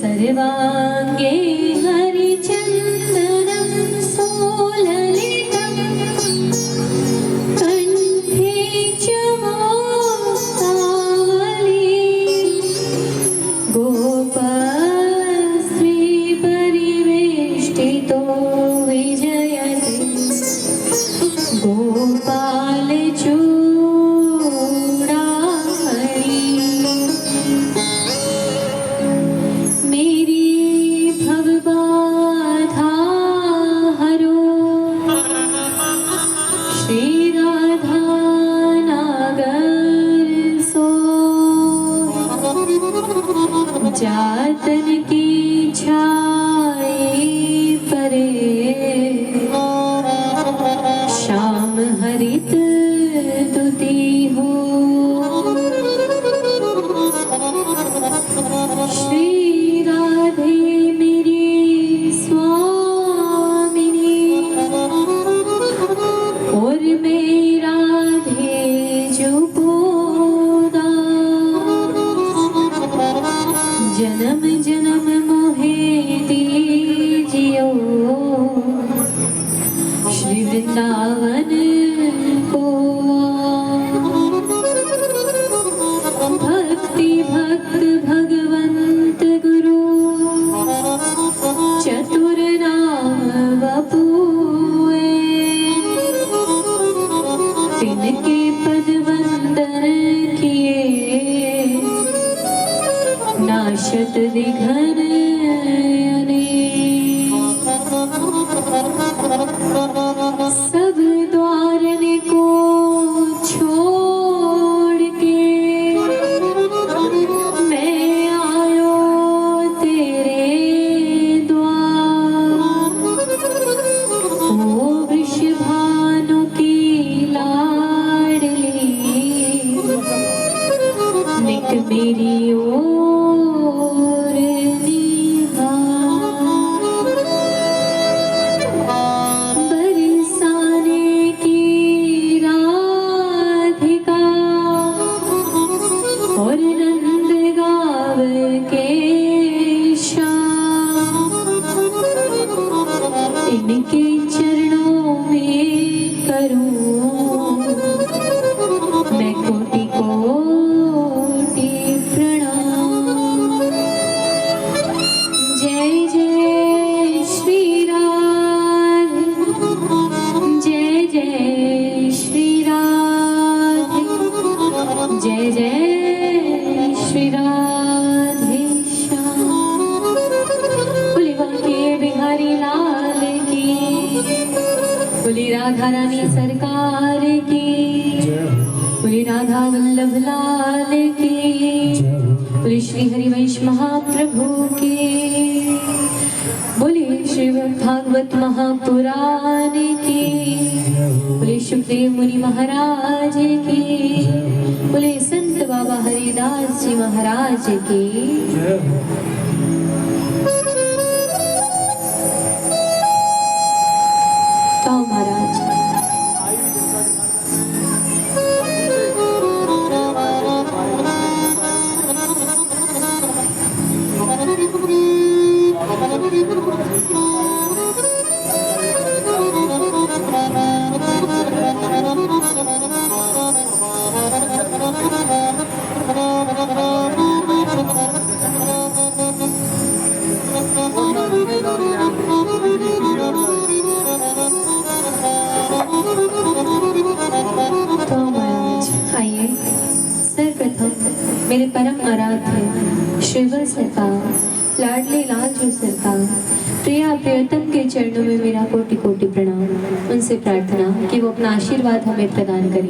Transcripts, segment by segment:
सर्वांगे हरिचन्दनं सोललितं कण्ठे च मुक्तावली गोपस्त्रीपरिवेष्टितो विजयते गोपालचूडामणि। मेरी भवबाधा हरो श्री राधा नागर सो जातन की छाए परे श्याम हरित तुति हो। श्री राधे मेरी स्वामिनी और मैं राधे जो गोदा जन्म जन्म मोहे दीजियो श्री वृंदावन को। भक्ति भक्त भगवंत गुरु चतुर नाम वपुए तिनके पद वंदन किए नाशत विघ्न सब द्वारन को छोड़ के मैं आयो तेरे द्वार। ओ वृषभानु की लाडली निक मेरी ओर निहार। बरसाने की राधिका और नंदगांव के श्याम इनके चरणों में करूं मैं कोटि कोटि प्रणाम। जय जय श्री राधे जय जय श्री राधे जय जय श्री राधे श्याम। बोले बांके बिहारी लाल की बोली राधा रानी सरकार की बोली राधा वल्लभ लाल की बोली श्री हरिवंश महाप्रभु की बोली श्री भागवत महापुराण की बोली सुखदेव मुनि महाराज की बोले संत बाबा हरिदास जी महाराज की। तो महाराज मेरे परम आराध्य श्रीवर सरकार लाडले लाल जो सरकार प्रिया प्रियतम के चरणों में मेरा कोटि कोटि प्रणाम। उनसे प्रार्थना कि वो अपना आशीर्वाद हमें प्रदान करें।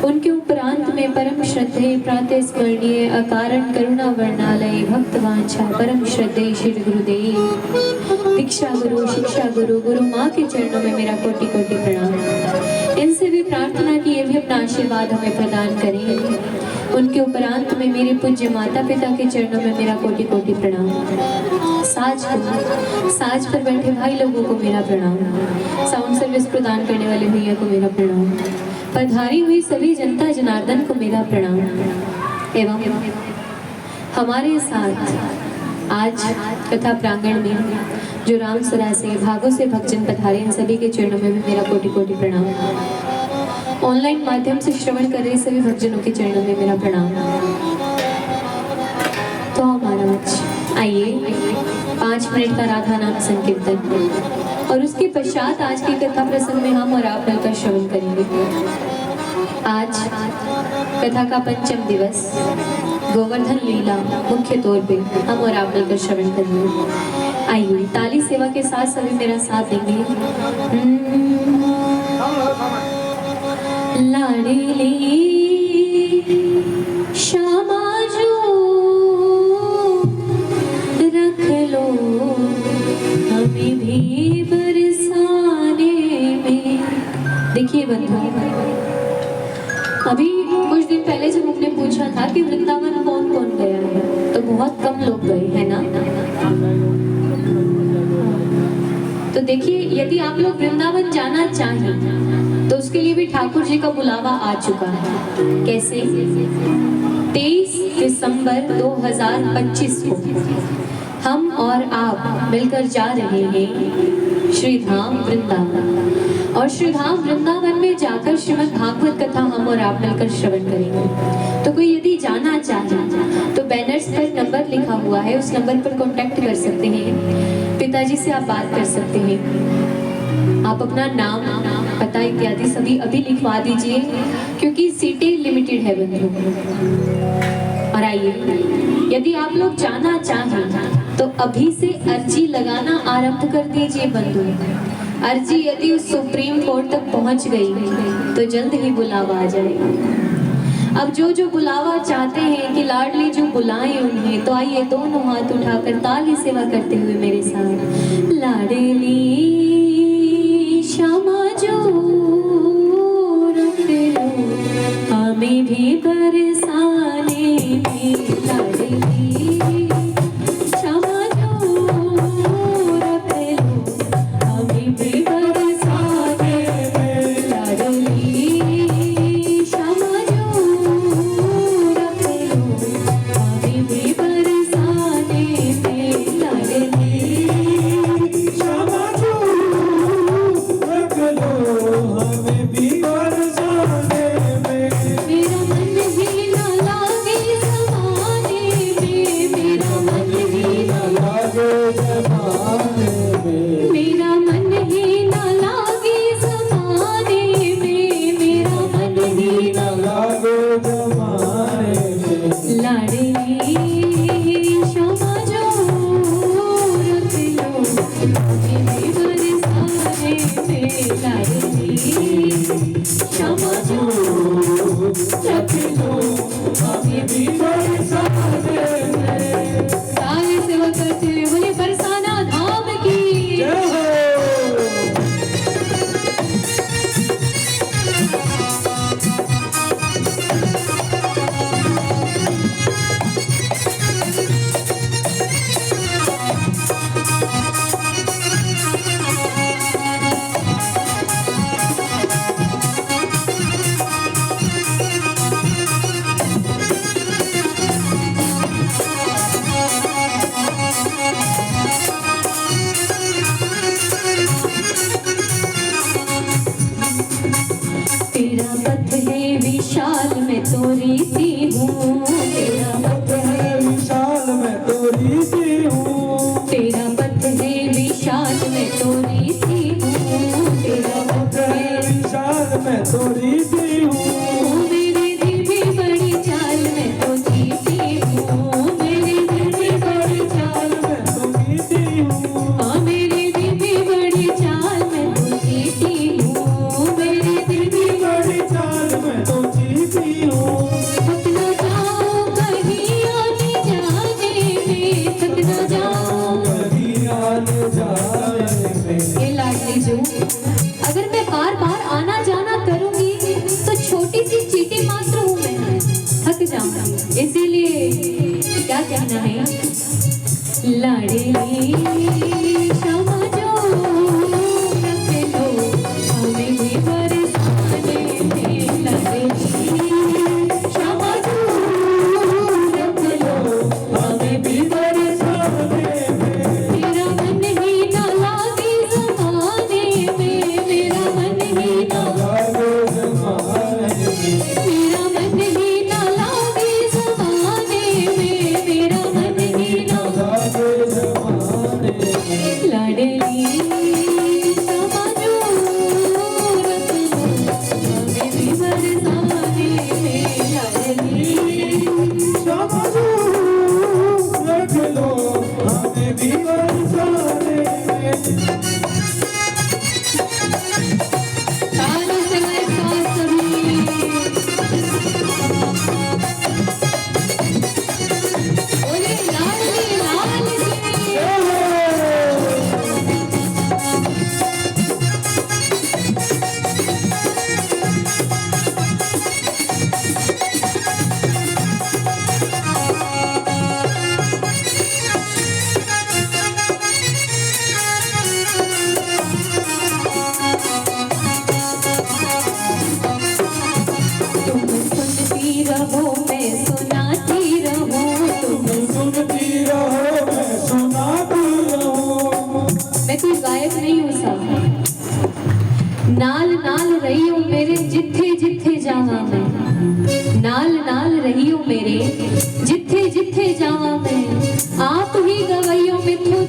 उनके उपरांत में परम श्रद्धेय प्रातः स्मरणीय अकारण करुणा वर्णालय भक्त वांछा परम श्रद्धेय श्री गुरुदेव दीक्षा गुरु शिक्षा गुरु गुरु माँ के चरणों में मेरा कोटि कोटि प्रणाम। इनसे भी प्रार्थना की ये भी अपना आशीर्वाद हमें प्रदान करें। उनके उपरांत में मेरे पूज्य माता पिता के चरणों में मेरा कोटि कोटि प्रणाम। साज पर बैठे भाई लोगों को मेरा प्रणाम। साउंड सर्विस प्रदान करने वाले भैया को मेरा प्रणाम। पधारी हुई सभी जनता जनार्दन को मेरा प्रणाम। एवं हमारे साथ आज कथा प्रांगण में जो राम सरा से भागों से भक्तजन पधारे, इन सभी के चरणों में भी मेरा कोटि कोटि प्रणाम। ऑनलाइन माध्यम से श्रवण कर रहे सभी भक्तजनों के चरणों में मेरा प्रणाम। तो हमारा आइए 5 मिनट का राधा नाम संकीर्तन और उसके पश्चात आज की कथा प्रसंग में हम और आप मिलकर श्रवण करेंगे। आज कथा का पंचम दिवस गोवर्धन लीला मुख्य तौर पे हम और आप मिलकर श्रवण करेंगे। आइए ताली सेवा के साथ सभी मेरा साथ देंगे। लाडली श्यामा जो रख लो हमें भी बरसाने में। देखिए बंधु, अभी कुछ दिन पहले जब हमने पूछा था कि वृंदावन कौन कौन गया है, तो बहुत कम लोग गए हैं ना। तो देखिए, यदि आप लोग वृंदावन जाना चाहें तो उसके लिए भी ठाकुर जी का बुलावा आ चुका है। कैसे? 23 दिसंबर 2025 को हम और आप मिलकर जा रहे हैं श्री धाम वृंदावन, और श्री धाम वृंदावन में जाकर श्रीमद् भागवत कथा हम और आप मिलकर श्रवण करेंगे। तो कोई यदि जाना चाहे तो बैनर्स पर नंबर लिखा हुआ है, उस नंबर पर कांटेक्ट कर सकते हैं। पिताजी से आप बात कर सकते हैं। आप अपना नाम, पता इत्यादि सभी अभी लिखवा दीजिए, क्योंकि सीटें लिमिटेड है बंधु। और आइए, यदि आप लोग जाना चाहें तो अभी से अर्जी लगाना आरंभ कर दीजिए बंधु। अर्जी यदि उस सुप्रीम कोर्ट तक पहुंच गई तो जल्द ही बुलावा आ जाएगा। अब जो बुलावा चाहते हैं कि लाडली जो बुलाए उन्हें, तो आइए दोनों हाथ उठाकर ताली सेवा करते हुए मेरे साथ। लाडली श्यामा जो रख लो हमें भी बरसाने में। लाडली श्यामा जो रख लो हमें भी बरसाने में। लाडली श्यामा जो रख लो हमें भी बरसाने में। लाडली श्यामा जो रख लो हमें भी बरसाने में। मेरा मन ही न लागे समाने में। मेरा मन ही न लागे जमाने में। मेरा मन ही न लागे समाने में। मेरा मन ही न लागे जमाने में। लाडली श्यामा जो रख लो हमें भी बरसाने में। लाडली श्यामा जो रख लो हमें भी बरसाने में। ताली सेवा करते हुए बोले बरसाना धाम की। जय हो। तेरा पथ है विशाल मैं तो रीति हूँ। तेरा पथ है विशाल मैं तो रीति हूँ। तेरा पथ है विशाल मैं तो रीति हूँ। तेरा पथ है विशाल मैं तो रीति हूँ। मेरे दिल में बड़ी चाल मैं तो जीती हूँ। मेरे दिल में बड़ी चाल मैं तो रीति हूँ। हाँ, मेरे दिल में बड़ी चाल मैं तो जीती हूँ। मेरे दिल में बड़ी चाल मैं तो जीती हूँ। थक न जाओ कहीं आने जाने में। थक न जाओ कहीं आने जाने में। ये लाडली जो, अगर मैं बार बार आना जाना करूंगी तो छोटी सी चीटी मात्र हूँ मैं, थक जाऊंगी। इसीलिए क्या कहना है? लाडली श्यामा जो रख लो हमें भी बरसाने में। लाडली श्यामा जो रख लो हमें भी बरसाने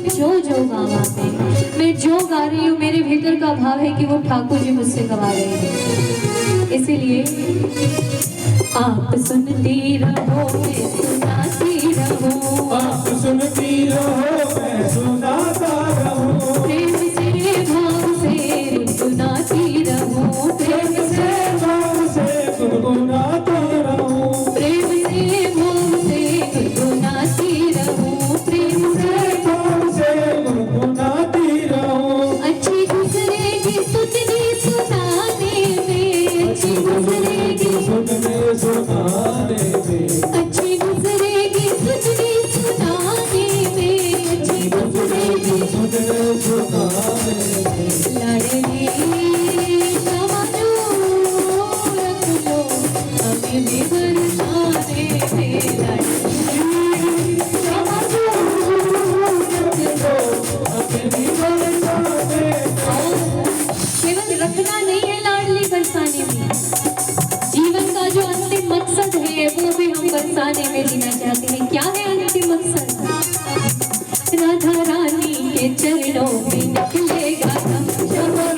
जो जो गावा मैं जो गा रही हूँ मेरे भीतर का भाव है कि वो ठाकुर जी मुझसे गवा रहे हैं। इसीलिए आप सुनती रहो मैं सुनाती रहूं, आप सुनती रहो मैं सुनाता रहूं, प्रेम से भाव से गुनगुनाती रहूं, प्रेम से भाव से गुनगुनाता रहूं, प्रेम से भाव से गुनगुनाती रहूं, प्रेम से भाव से गुनगुनाती रहूं। अच्छी गुजरेगी सुनने सुनाने में, अच्छी गुजरेगी सुनने सुनाने में, अच्छी गुजरेगी सुनने सुनाने में, अच्छी गुजरेगी सुनने सुनाने में। लाडली समाजो रख लो हमें भी बरसाने में, लाडली समाजो रख लो हमें भी बरसाने में। केवल रखना नहीं है लाडली बरसाने में, जीवन का जो अंतिम मकसद है वो भी हम बरसाने में जीना चाहते हैं। क्या है अंतिम मकसद? राधा रानी के चरणों में निकलेगा दम,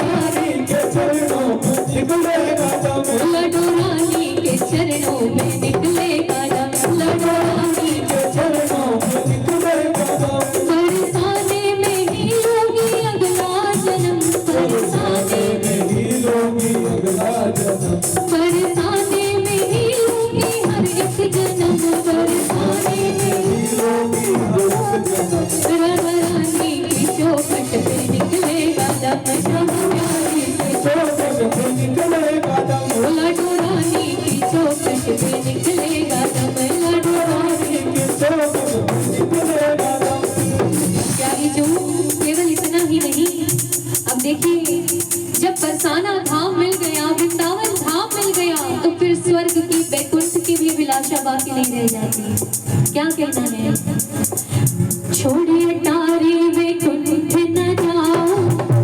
रानी के चरणों में निकलेगा दम, लडो रानी के चरणों में निकलेगा दम, लडो रानी के चरणों में निकलेगा दम। बरसाने में ही होगी अगला जन्म, बरसाने में ही लोगी अगला जन्म, बरसाने में ही होगी हर एक जन्म, बरसाने में ही लोगी हर एक जन्म। राधा रानी की चौखट पे निकलेगा दम, श्यामा प्यारी से चौखट पे निकलेगा दम, लडो रानी की चौखट पे निकलेगा दम, लडो रानी के चौखट पे निकलेगा दम। प्यारी जो केवल इतना ही नहीं, अब देखिए जब बरसाना धाम मिल गया, वृंदावन धाम मिल गया, तो फिर स्वर्ग की वैकुंठ की भी अभिलाषा बाकी नहीं रह जाती। क्या कहना है? छोड़िए तारी वैकुंठ न जाओ,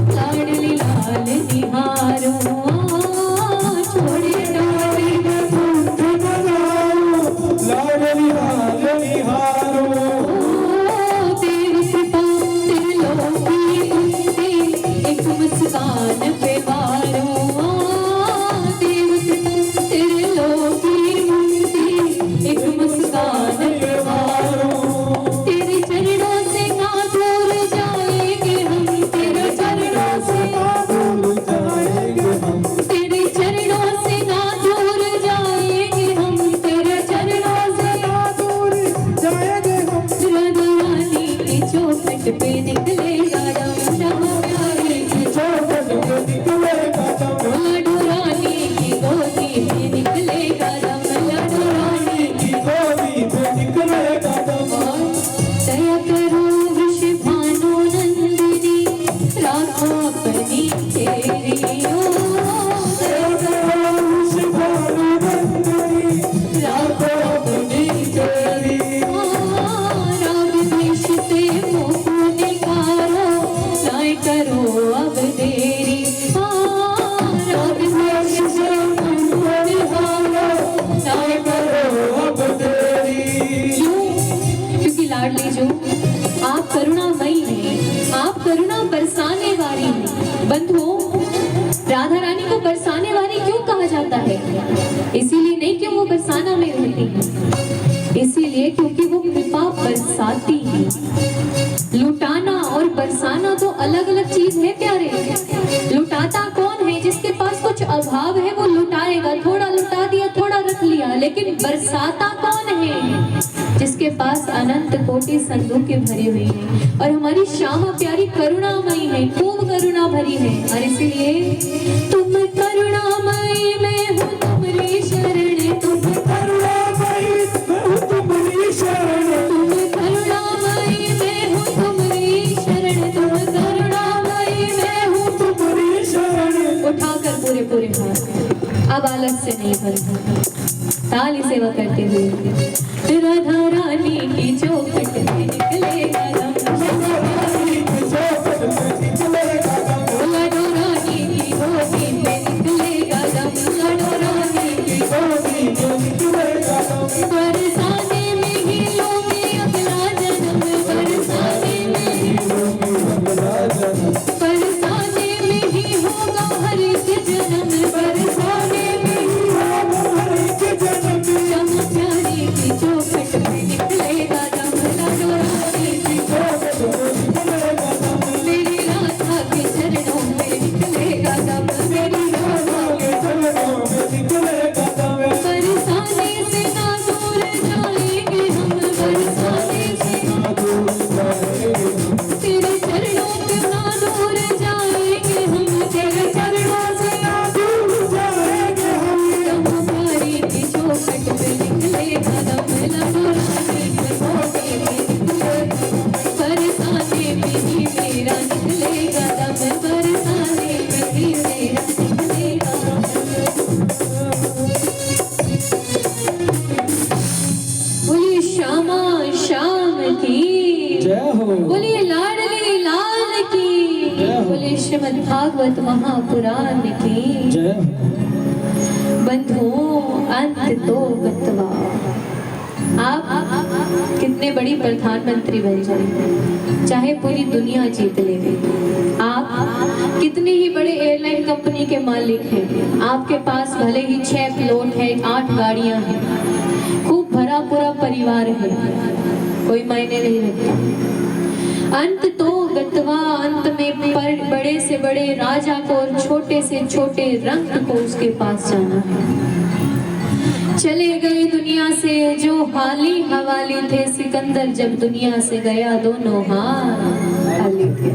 लाडली लाल निहारो, छोड़िए तारी वैकुंठ न जाओ, लाडली लाल निहारो, देव कृपा त्रिलोकी मुक्ति एक मुस्कान पे वारो, देव कृपा त्रिलोकी मुक्ति एक मुस्कान पे वारो, तेरे चरणों से ना दूर जाएंगे हम, तेरे चरणों से दूर जाएंगे हम, तेरे चरणों से ना दूर जाएंगे हम, तेरे चरणों से दूर जाएंगे हम। राधा रानी की चौखट पे निकलेगा दम, श्यामा प्यारी की चौखट पे निकलेगा दम, लाडो रानी की गोदी में निकलेगा दम, लाडो रानी की गोदी पे निकलेगा दम। दया करो वृषभानु नंदिनी, राखो अपनी तेरी ओ, दया करो शिवानु नंदिनी, राखो अपनी तेरी ओ, राग द्वेष से मुख निकारो, नाय करो अब देरी, राग द्वेष से मुख निकारो, नाय करो अब तेरी। क्यों? क्योंकि लाडली जो आप करुणामयी हैं, आप करुणा बरसाने वाली हैं। बंधुओं, राधा रानी को बरसाने वाली क्यों कहा जाता है? इसीलिए नहीं क्यों वो बरसाना में रहती है, इसीलिए क्योंकि वो कृपा बरसाती है। लुटाना और बरसाना तो अलग अलग चीज है प्यारे। लुटाता कौन है? जिसके पास कुछ अभाव है वो लुटाएगा, थोड़ा लुटा दिया थोड़ा रख लिया। लेकिन बरसाता कौन है? जिसके पास अनंत कोटि संदूक भरे हुए हैं। और हमारी श्यामा प्यारी करुणामयी है, खूब करुणा भरी है। और इसलिए तुम करुणामयी मैं हूँ तुम्हारी शरण, तुम करुणामयी मैं हूँ तुम्हारी शरण, तुम करुणामयी मैं हूँ तुम्हारी शरण, तुम करुणामयी मैं हूँ तुम्हारी शरण। उठाकर पूरे पूरे हाथ, अब आलस से नहीं भरता, ताली सेवा करते हुए राधा रानी की चौखट पे निकलेगा दम, रानी की चौखट पे निकलेगा दम, लाडो रानी की गोदी में निकलेगा दम, लाडो रानी की गोदी पे निकलेगा दम। बरसाने में ही लोगे अगला जन्म, बरसाने में ही जय हो। बोलिए लाडली लाल की, बोलिए श्रीमद् भागवत महापुराण की जय हो। बंधुओं अंत तो गत्वा। आप कितने बड़ी प्रधानमंत्री बन जाए, चाहे पूरी दुनिया जीत ले, आप कितनी ही बड़े एयरलाइन कंपनी के मालिक हैं, आपके पास भले ही 6 प्लॉट है, 8 गाड़ियां हैं, खूब भरा पूरा परिवार है, कोई मायने नहीं रखता। अंत तो गत्वा, अंत में बड़े से बड़े राजा को और छोटे से छोटे रंग को उसके पास जाना है। चले गए दुनिया से जो हाली हवाली थे, सिकंदर जब दुनिया से गया दोनों हाथ खाली थे,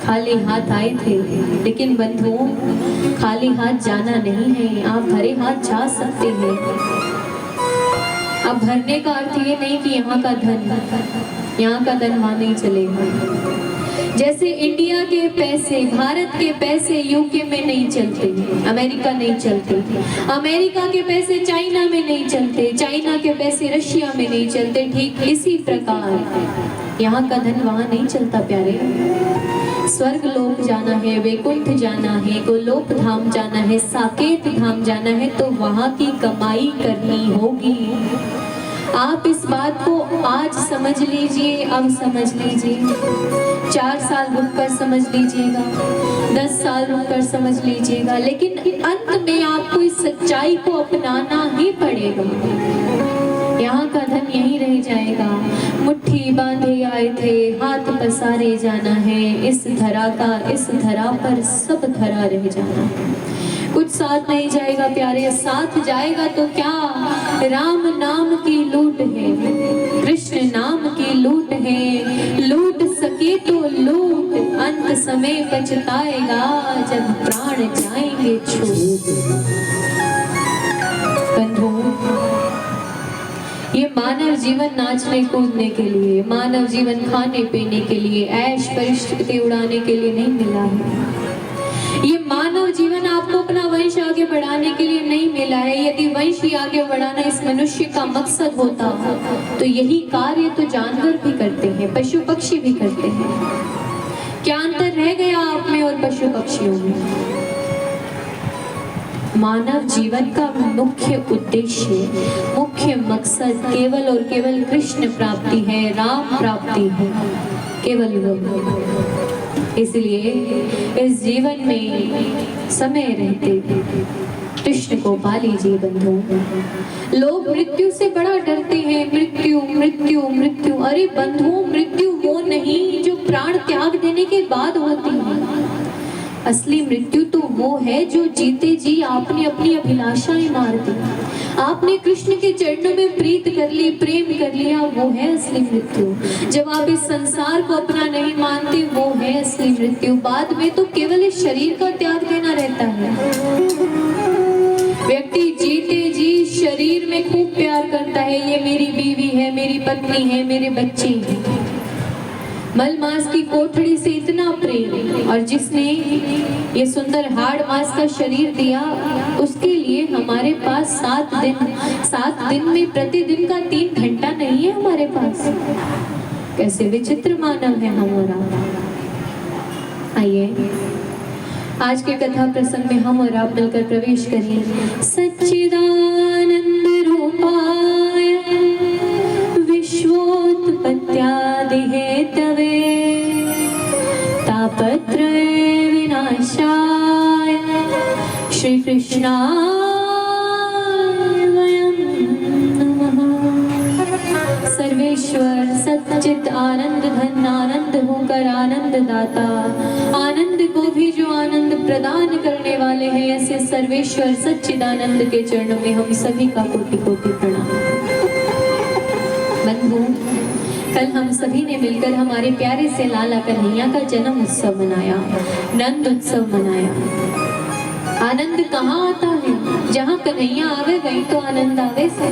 खाली हाथ आए थे। लेकिन बंधुओं खाली हाथ जाना नहीं है, आप भरे हाथ जा सकते हैं। अब भरने का अर्थ ये नहीं कि यहाँ का धन वहाँ नहीं चलेगा। जैसे इंडिया के पैसे, भारत के पैसे यूके में नहीं चलते, अमेरिका नहीं चलते, अमेरिका के पैसे चाइना में नहीं चलते, चाइना के पैसे रशिया में नहीं चलते, ठीक इसी प्रकार यहाँ का धन वहाँ नहीं चलता प्यारे। स्वर्ग लोक जाना है, वैकुंठ जाना है, गोलोक धाम जाना है, साकेत धाम जाना है, तो वहाँ की कमाई करनी होगी। आप इस बात को आज समझ लीजिए, अब समझ लीजिए, 4 साल रुक कर समझ लीजिएगा, 10 साल रुक कर समझ लीजिएगा, लेकिन अंत में आपको इस सच्चाई को अपनाना ही पड़ेगा। यहाँ का धन यहीं रह जाएगा। मुट्ठी बांधे आए थे, हाथ पसारे जाना है, इस धरा का, इस धरा पर सब धरा रह जाना है। कुछ साथ नहीं जाएगा प्यारे, साथ जाएगा तो क्या, राम नाम की लूट है, कृष्ण नाम की लूट है, लूट सके तो लूट, अंत समय पछताएगा जब प्राण जाएंगे छूट। बंधुओं ये मानव जीवन नाचने कूदने के लिए, मानव जीवन खाने पीने के लिए, ऐश परिष्कृति उड़ाने के लिए नहीं मिला है। ये मानव जीवन आपको अपना वंश आगे बढ़ाने के लिए नहीं मिला है। यदि वंश ही आगे बढ़ाना इस मनुष्य का मकसद होता तो यही कार्य तो जानवर भी करते हैं, पशु पक्षी भी करते हैं। क्या अंतर रह गया आप में और पशु पक्षियों में? मानव जीवन का मुख्य उद्देश्य, मुख्य मकसद केवल और केवल कृष्ण प्राप्ति है, राम प्राप्ति है, केवल वो। इसलिए इस जीवन में समय रहते कृष्ण को पा लीजिए बंधुओं। लोग मृत्यु से बड़ा डरते हैं, मृत्यु मृत्यु मृत्यु। अरे बंधुओं मृत्यु वो नहीं जो प्राण त्याग देने के बाद होती है। असली मृत्यु तो वो है जो जीते जी आपने अपनी अभिलाषाएं मार दी, आपने कृष्ण के चरणों में प्रीत कर ली, प्रेम कर लिया, वो है असली मृत्यु। जब आप इस संसार को अपना नहीं मानते, वो है असली मृत्यु। बाद में तो केवल इस शरीर का त्याग देना रहता है। व्यक्ति जीते जी शरीर में खूब प्यार करता है, ये मेरी बीवी है, मेरी पत्नी है, मेरे बच्चे हैं। मल मांस की कोठड़ी से इतना प्रेम, और जिसने ये सुंदर हाड़ मांस का शरीर दिया, उसके लिए हमारे पास 7 दिन में प्रतिदिन का 3 घंटा नहीं है हमारे पास। कैसे विचित्र मानव है हमारा। आइए आज के कथा प्रसंग में हम और आप मिलकर प्रवेश करिए। सच्चिदानंद रूपाय विश्वोत्पत्त्यादि हेतवे तापत्रय विनाशाय श्री कृष्णाय वयं नमः। सर्वेश्वर सच्चित आनंद धन, आनंद होकर आनंद दाता, आनंद को भी जो आनंद प्रदान करने वाले हैं, ऐसे सर्वेश्वर सच्चिदानंद के चरणों में हम सभी का कोटि कोटि प्रणाम। बंधु कल हम सभी ने मिलकर हमारे प्यारे से लाला कन्हैया का जन्म उत्सव मनाया, नंद उत्सव मनाया। आनंद कहाँ आता है? जहाँ कन्हैया आवे वहीं तो आनंद आवे से।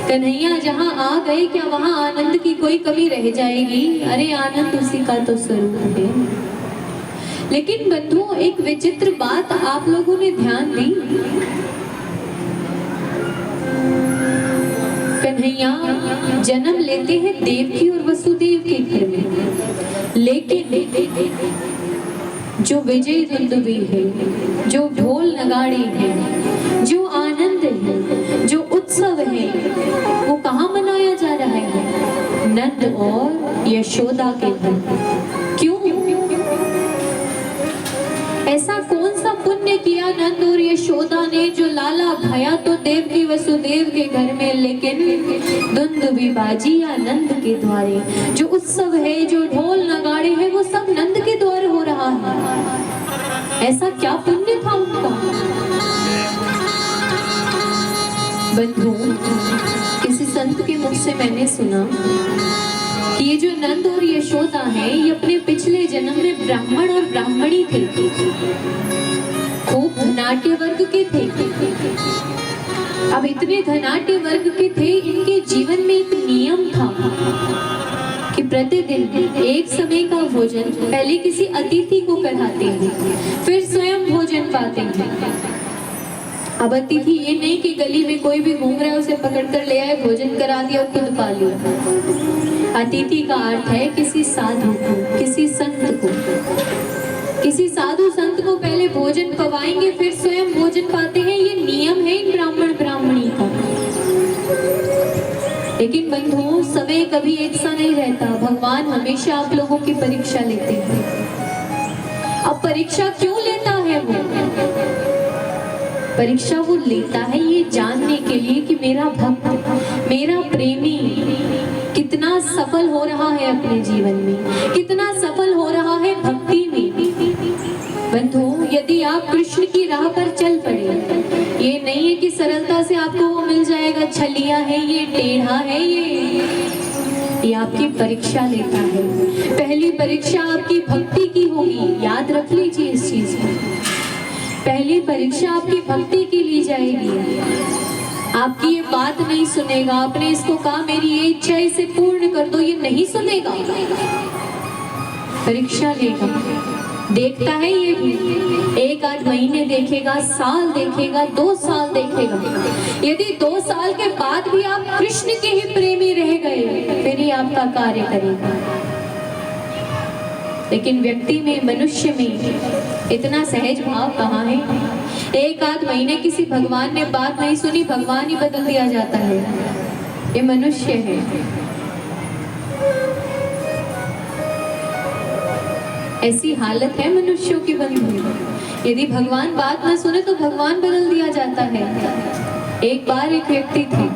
कन्हैया जहाँ आ गए, क्या वहाँ आनंद की कोई कमी रह जाएगी? अरे आनंद उसी का तो स्वरूप है। लेकिन बंधुओं एक विचित्र बात आप लोगों ने ध्यान दी, कन्हैया जन्म लेते हैं देवकी और वसुदेव के घर में, लेकिन जो विजय दुंदुभी है, जो ढोल नगाड़े हैं, जो आनंद है, जो उत्सव है, वो कहाँ मनाया जा रहा है? नंद और यशोदा के घर। क्यों? ऐसा कौन सा पुण्य किया नंद और यशोदा ने जो लाला भया तो देवकी वसुदेव के घर में, लेकिन दुंदुभी बाजी या नंद के द्वारे, जो उत्सव है, जो ढोल नगाड़े हैं, वो सब नंद के द्वारे हो रहा है। ऐसा क्या पुण्य था उनका? बंधु, किसी संत के मुख से मैंने सुना कि ये जो नंद और यशोदा है, ये अपने पिछले जन्म में ब्राह्मण और ब्राह्मणी थे, खूब धनाट्य वर्ग के थे। अब इतने धनाट्य वर्ग के थे, इनके जीवन में एक नियम था कि प्रतिदिन एक समय का भोजन पहले किसी अतिथि को कराते हैं, फिर स्वयं भोजन पाते हैं। अब अतिथि ये नहीं कि गली में कोई भी घूम रहा है उसे पकड़ कर ले आए, भोजन करा दिया और खुद पा लिया। अतिथि का अर्थ है किसी साधु को, किसी संत को, किसी साधु संत को पहले भोजन पवाएंगे, फिर स्वयं भोजन पाते हैं। ये नियम है इन ब्राह्मण ब्राह्मणी का। लेकिन बंधुओं, समय कभी एक सा नहीं रहता। भगवान हमेशा आप लोगों की परीक्षा लेते हैं। अब परीक्षा क्यों लेता है वो? परीक्षा वो लेता है ये जानने के लिए कि मेरा भक्त, मेरा प्रेमी कितना सफल हो रहा है अपने जीवन में, कितना सफल हो रहा है भक्ति में। बंधु, यदि आप कृष्ण की राह पर चल पड़े, ये नहीं है कि सरलता से आपको वो मिल जाएगा, छलिया है ये, टेढ़ा है ये आपकी परीक्षा लेता है। पहली परीक्षा आपकी भक्ति की होगी, याद रख लीजिए इस चीज को। पहली परीक्षा आपकी भक्ति की ली जाएगी। आपकी ये बात नहीं सुनेगा, आपने इसको कहा मेरी ये इच्छा इसे पूर्ण कर दो, ये नहीं सुनेगा, परीक्षा लेगा। देखता है ये भी, 1-8 महीने देखेगा, साल देखेगा, 2 साल देखेगा। यदि 2 साल के बाद भी आप कृष्ण के ही प्रेमी रह गए, फिर ही आपका कार्य करेगा। लेकिन व्यक्ति में, मनुष्य में इतना सहज भाव कहाँ है? 1-8 महीने किसी भगवान ने बात नहीं सुनी, भगवान ही बदल दिया जाता है। ये मनुष्य है। ऐसी हालत है मनुष्यों की बंधु। यदि भगवान बात ना सुने तो भगवान बदल दिया जाता है। एक बार एक व्यक्ति था,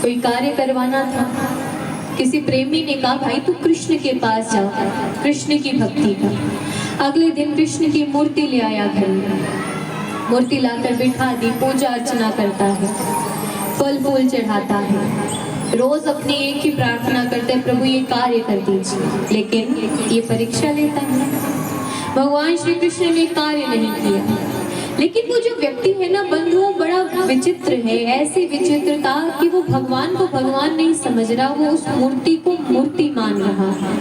कोई कार्य करवाना था। किसी प्रेमी ने कहा भाई तू कृष्ण के पास जा, कृष्ण की भक्ति कर। अगले दिन कृष्ण की मूर्ति ले आया घर में, मूर्ति लाकर बिठा दी, पूजा अर्चना करता है, फल फूल चढ़ाता है। रोज अपनी एक ही प्रार्थना करते हैं, प्रभु ये कार्य कर दीजिए। लेकिन ये परीक्षा लेता है। भगवान श्री कृष्ण ने कार्य नहीं किया। लेकिन वो जो व्यक्ति है ना बंधुओं, बड़ा विचित्र है। ऐसी विचित्रता कि वो भगवान को भगवान नहीं समझ रहा, वो उस मूर्ति को मूर्ति मान रहा है।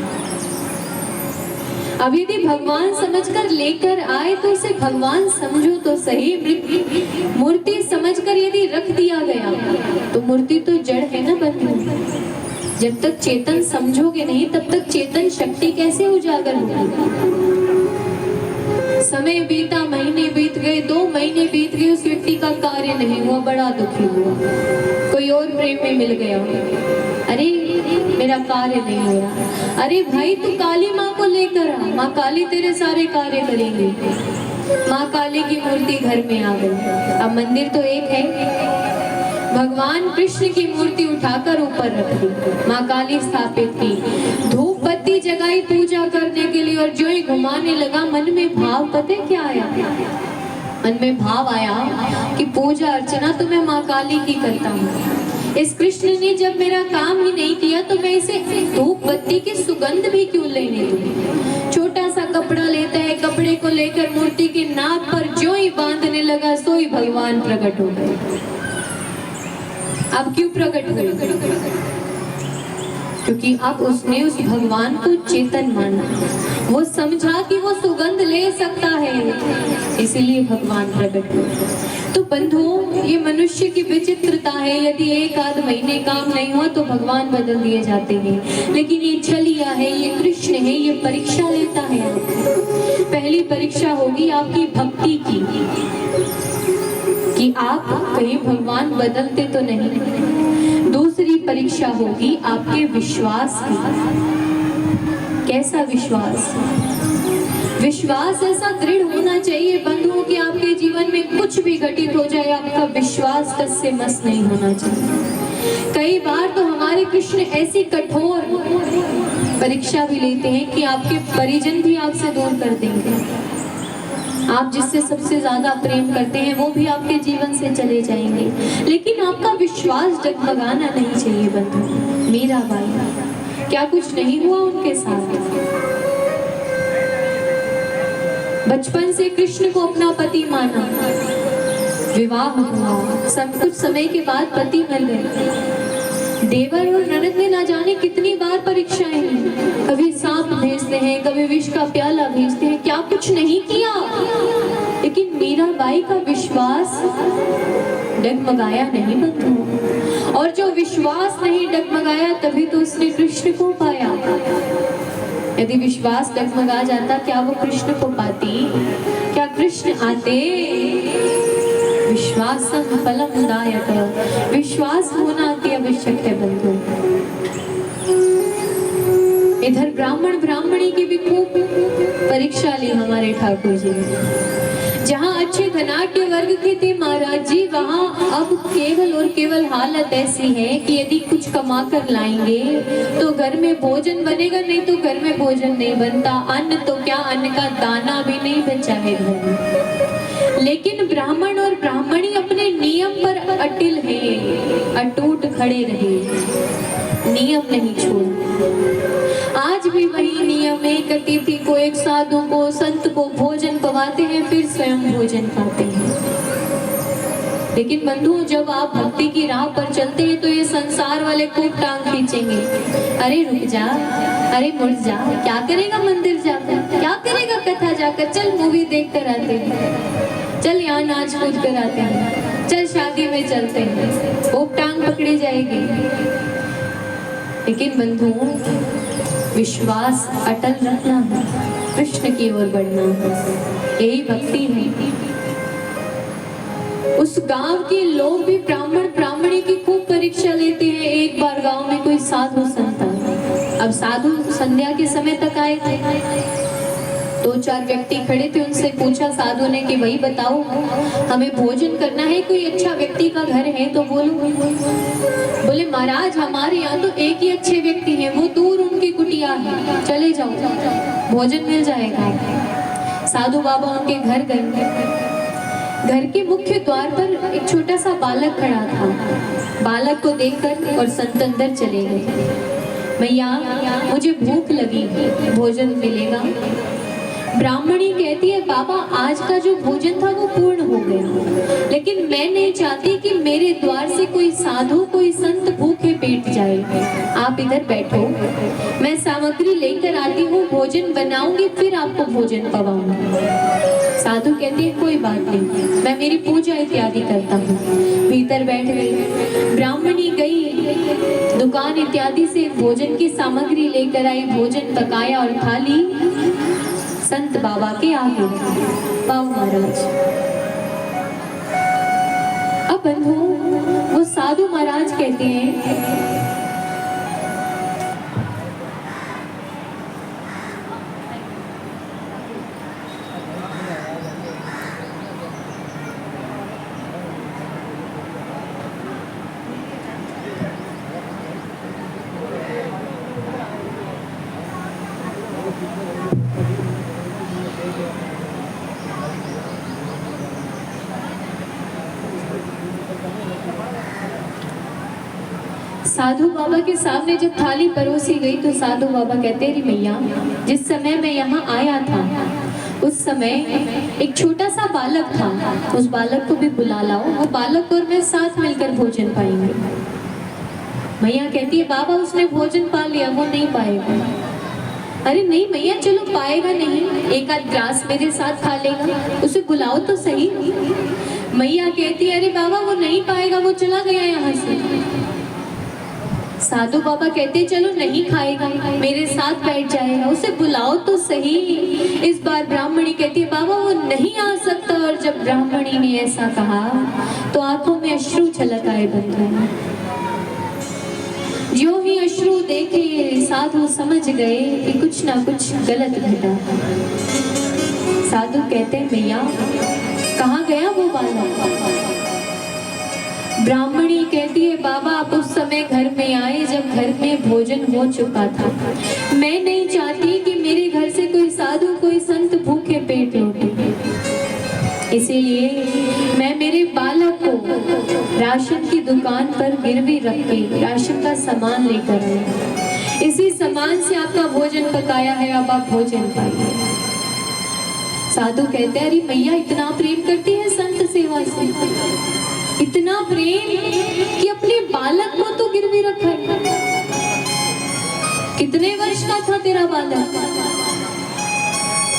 अब यदि भगवान समझकर लेकर आए तो उसे भगवान समझो तो सही। मूर्ति समझकर यदि रख दिया गया तो मूर्ति तो जड़ है ना बंधु। जब तक चेतन समझोगे नहीं तब तक चेतन शक्ति कैसे उजागर होगी? समय बीता, महीने बीत गए, 2 महीने बीत गए, उस व्यक्ति का कार्य नहीं हुआ, बड़ा दुखी हुआ। कोई और प्रेम में मिल गया, अरे मेरा कार्य नहीं हो रहा। अरे भाई तू काली माँ को लेकर आ, माँ काली तेरे सारे कार्य करेंगे। माँ काली की मूर्ति घर में आ गई। अब मंदिर तो एक है, भगवान कृष्ण की मूर्ति उठाकर ऊपर रख दी, माँ काली स्थापित की, धूप बत्ती जगाई पूजा करने के लिए। और जो ही घुमाने लगा, मन में भाव पता है क्या आया? मन में भाव आया कि पूजा अर्चना तो मैं माँ काली की करता हूँ, इस कृष्ण ने जब मेरा काम ही नहीं किया तो मैं इसे धूप बत्ती की सुगंध भी क्यों लेने दूँ। छोटा सा कपड़ा लेता है, कपड़े को लेकर मूर्ति के नाक पर जो ही बांधने लगा, सो ही भगवान प्रकट हो गए। अब क्यों प्रकट हुए? क्योंकि अब उसने उस भगवान को चेतन माना, वो समझा कि वो सुगंध ले सकता है, इसीलिए भगवान प्रकट हुए। तो बंधुओं, ये मनुष्य की विचित्रता है। यदि एक आध महीने काम नहीं हुआ तो भगवान बदल दिए जाते हैं, लेकिन ये छलिया है, ये कृष्ण है, ये परीक्षा लेता है आपकी। पहली परीक्षा होगी आपकी भक्ति की, कि आप कहीं भगवान बदलते तो नहीं। दूसरी परीक्षा होगी आपके विश्वास की। कैसा विश्वास? विश्वास ऐसा दृढ़ होना चाहिए बंधुओं कि आपके जीवन में कुछ भी घटित हो जाए, आपका विश्वास टस से मस नहीं होना चाहिए। कई बार तो हमारे कृष्ण ऐसी कठोर परीक्षा भी लेते हैं कि आपके परिजन भी आपसे दूर कर देंगे। आप जिससे सबसे ज्यादा प्रेम करते हैं वो भी आपके जीवन से चले जाएंगे, लेकिन आपका विश्वास डगमगाना नहीं चाहिए बंधु। मीराबाई, क्या कुछ नहीं हुआ उनके साथ? बचपन से कृष्ण को अपना पति माना, विवाह हुआ, सब कुछ समय के बाद पति मर गए। देवर और ननद ने ना जाने कितनी बार परीक्षाएं ली, कभी सांप भेजते हैं, कभी विष का प्याला भेजते हैं, क्या कुछ नहीं किया, लेकिन मीराबाई का विश्वास डगमगाया नहीं बंधु। और जो विश्वास नहीं डगमगाया तभी तो उसने कृष्ण को पाया। यदि विश्वास डगमगा जाता, क्या वो कृष्ण को पाती? क्या कृष्ण आते? विश्वासं फलं दायक, विश्वास होना अति आवश्यक है बंधु। इधर ब्राह्मण ब्राह्मणी की भी खूब परीक्षा ली हमारे ठाकुर जी ने। जहाँ अच्छे धनाढ्य वर्ग के थे महाराज जी, वहाँ अब केवल और केवल हालत ऐसी है कि यदि कुछ कमा कर लाएंगे तो घर में भोजन बनेगा, नहीं तो घर में भोजन नहीं बनता। अन्न तो क्या, अन्न का दाना भी नहीं बचा है घर में। लेकिन ब्राह्मण और ब्राह्मणी अपने नियम पर अटिल है, अटूट खड़े रहे, नियम नहीं छोड़ा। आज भी वही नियम है, एक अतिथि को, एक साधु को, संत को भोजन पवाते हैं, फिर स्वयं भोजन खाते हैं। लेकिन बंधुओं, जब आप भक्ति की राह पर चलते हैं तो ये संसार वाले खूब टांग खींचेंगे। अरे रुक जा, अरे मुड़ जा, क्या करेगा मंदिर जाकर, क्या करेगा कथा जाकर, चल मूवी देख कर आते हैं, चल यहाँ नाच कूद कर आते हैं, चल शादी में चलते हैं, खूब टांग पकड़ी जाएगी। लेकिन बंधुओं, विश्वास अटल रखना है, कृष्ण की ओर बढ़ना है, यही भक्ति है। उस गांव के लोग भी ब्राह्मण ब्राह्मणी की खूब परीक्षा लेते हैं। एक बार गांव में कोई साधु संत आया। अब साधु संध्या के समय तक आए थे। दो चार व्यक्ति खड़े थे, उनसे पूछा साधु ने कि वही बताओ, हमें भोजन करना है, कोई अच्छा व्यक्ति का घर है तो बोलो। बोले महाराज, हमारे यहाँ तो एक ही अच्छे व्यक्ति हैं, वो दूर उनकी कुटिया है, चले जाओ, भोजन मिल जाएगा। साधु बाबा उनके घर गए। घर के मुख्य द्वार पर एक छोटा सा बालक खड़ा था। बालक को देखकर और संत अंदर चले गए। मैया, मुझे भूख लगी, भोजन मिलेगा? ब्राह्मणी कहती है, बाबा आज का जो भोजन था वो पूर्ण हो गया, लेकिन मैं नहीं चाहती कि मेरे द्वार से कोई साधु, कोई संत भूखे पेट जाए। आप इधर बैठो, मैं सामग्री लेकर आती हूँ, भोजन बनाऊंगी, फिर आपको भोजन पवाऊंगी। साधु कहते हैं कोई बात नहीं, मैं मेरी पूजा इत्यादि करता हूँ। भीतर बैठ गई। ब्राह्मणी गई दुकान इत्यादि से भोजन की सामग्री लेकर आई, भोजन पकाया और थाली संत बाबा के आगे। पाओ महाराज। अब बंधु, वो साधु महाराज कहते हैं, साधु बाबा के सामने जब थाली परोसी गई तो साधु बाबा कहते हैं, मैया, जिस समय मैं यहाँ आया था उस समय एक छोटा सा बालक था, उस बालक को भी बुला लाओ, वो बालक और मैं साथ मिलकर भोजन पाएंगे। मैया कहती है, बाबा उसने भोजन पा लिया, वो नहीं पाएगा। अरे नहीं मैया, चलो पाएगा नहीं, एक आध ग्लास मेरे साथ खा लेगा, उसे बुलाओ तो सही। मैया कहती है अरे बाबा वो नहीं पाएगा, वो चला गया यहाँ से। साधु बाबा कहते चलो नहीं खाएगा, मेरे साथ बैठ जाएगा, उसे बुलाओ तो सही। इस बार ब्राह्मणी कहती है बाबा वो नहीं आ सकता। और जब ब्राह्मणी ने ऐसा कहा तो आंखों में अश्रु छलक आए बंधु। जो ही अश्रु देखे साधु समझ गए कि कुछ ना कुछ गलत घटा। साधु कहते हैं मैया कहाँ गया वो बालक? ब्राह्मणी कहती है बाबा आप उस समय घर में आए जब घर में भोजन हो चुका था। मैं नहीं चाहती कि मेरे घर से कोई साधु कोई संत भूखे पेट लौटे, इसीलिए मैं मेरे बालक को राशन की दुकान पर गिरवी रख के राशन का सामान लेकर आई। इसी सामान से आपका भोजन पकाया है, अब आप भोजन पाइए। साधु कहते हैं अरे मैया इतना प्रेम करती है संत सेवा से, इतना प्रेम कि अपने बालक को तो गिरवी रखा है। कितने वर्ष का था तेरा बालक?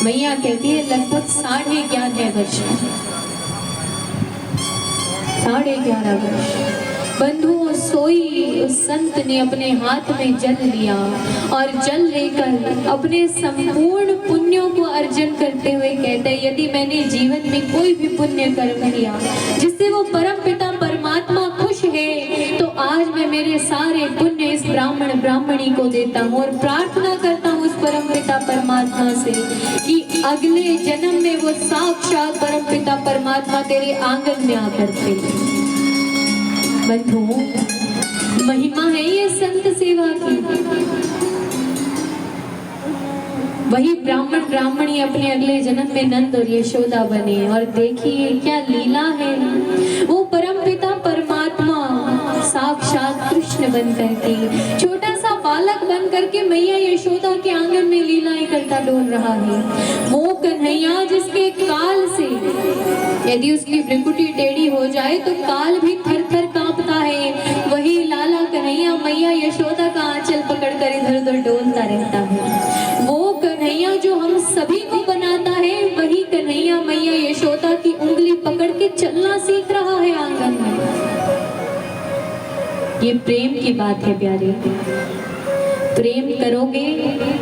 मैया कहती है लगभग 11.5 वर्ष का। 11.5 वर्ष। बंधुओं सोई उस संत ने अपने हाथ में जल लिया और जल लेकर अपने संपूर्ण पुण्यों को अर्जन करते हुए कहते हैं यदि मैंने जीवन में कोई भी पुण्य कर्म किया जिससे वो परम पिता परमात्मा खुश है, तो आज मैं मेरे सारे पुण्य इस ब्राह्मणी को देता हूँ और प्रार्थना करता हूँ उस परम पिता परमात्मा से कि अगले जन्म में वो साक्षात परम पिता परमात्मा तेरे आंगन में आकर थे। बंधु महिमा है ये संत सेवा की। वही ब्राह्मणी अपने अगले जन्म में नंद और यशोदा बने और देखिए क्या लीला है। वो परम पिता परमात्मा साक्षात कृष्ण बन करके छोटा सा बालक बन करके मैया यशोदा के आंगन में लीलाएं करता डोल रहा है। वो कन्हैया जिसके काल से यदि उसकी भ्रिकुटी टेढ़ी हो जाए तो काल भी थर थर कांपता है, वही लाला कन्हैया मैया यशोदा का आंचल पकड़कर इधर उधर डोलता रहता है। वो कन्हैया जो हम सभी को बनाता है, वही कन्हैया मैया यशोदा की उंगली पकड़ के चलना सीख रहा है आंगन में। ये प्रेम की बात है प्यारे। प्रेम करोगे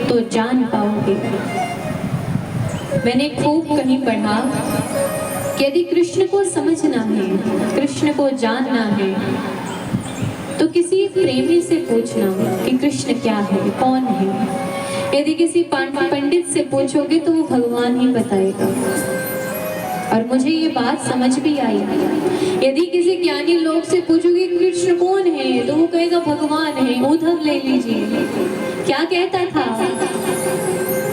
तो जान पाओगे। मैंने खूब कहीं पढ़ा कि यदि कृष्ण को समझना है, कृष्ण को जानना है, तो किसी प्रेमी से पूछना कि कृष्ण क्या है, कौन है। यदि किसी पंडित से पूछोगे तो वो भगवान ही बताएगा। और मुझे ये बात समझ भी आई, यदि किसी ज्ञानी लोग से पूछोगे कृष्ण कौन है तो वो कहेगा भगवान है। उद्धव ले लीजिए, क्या कहता था?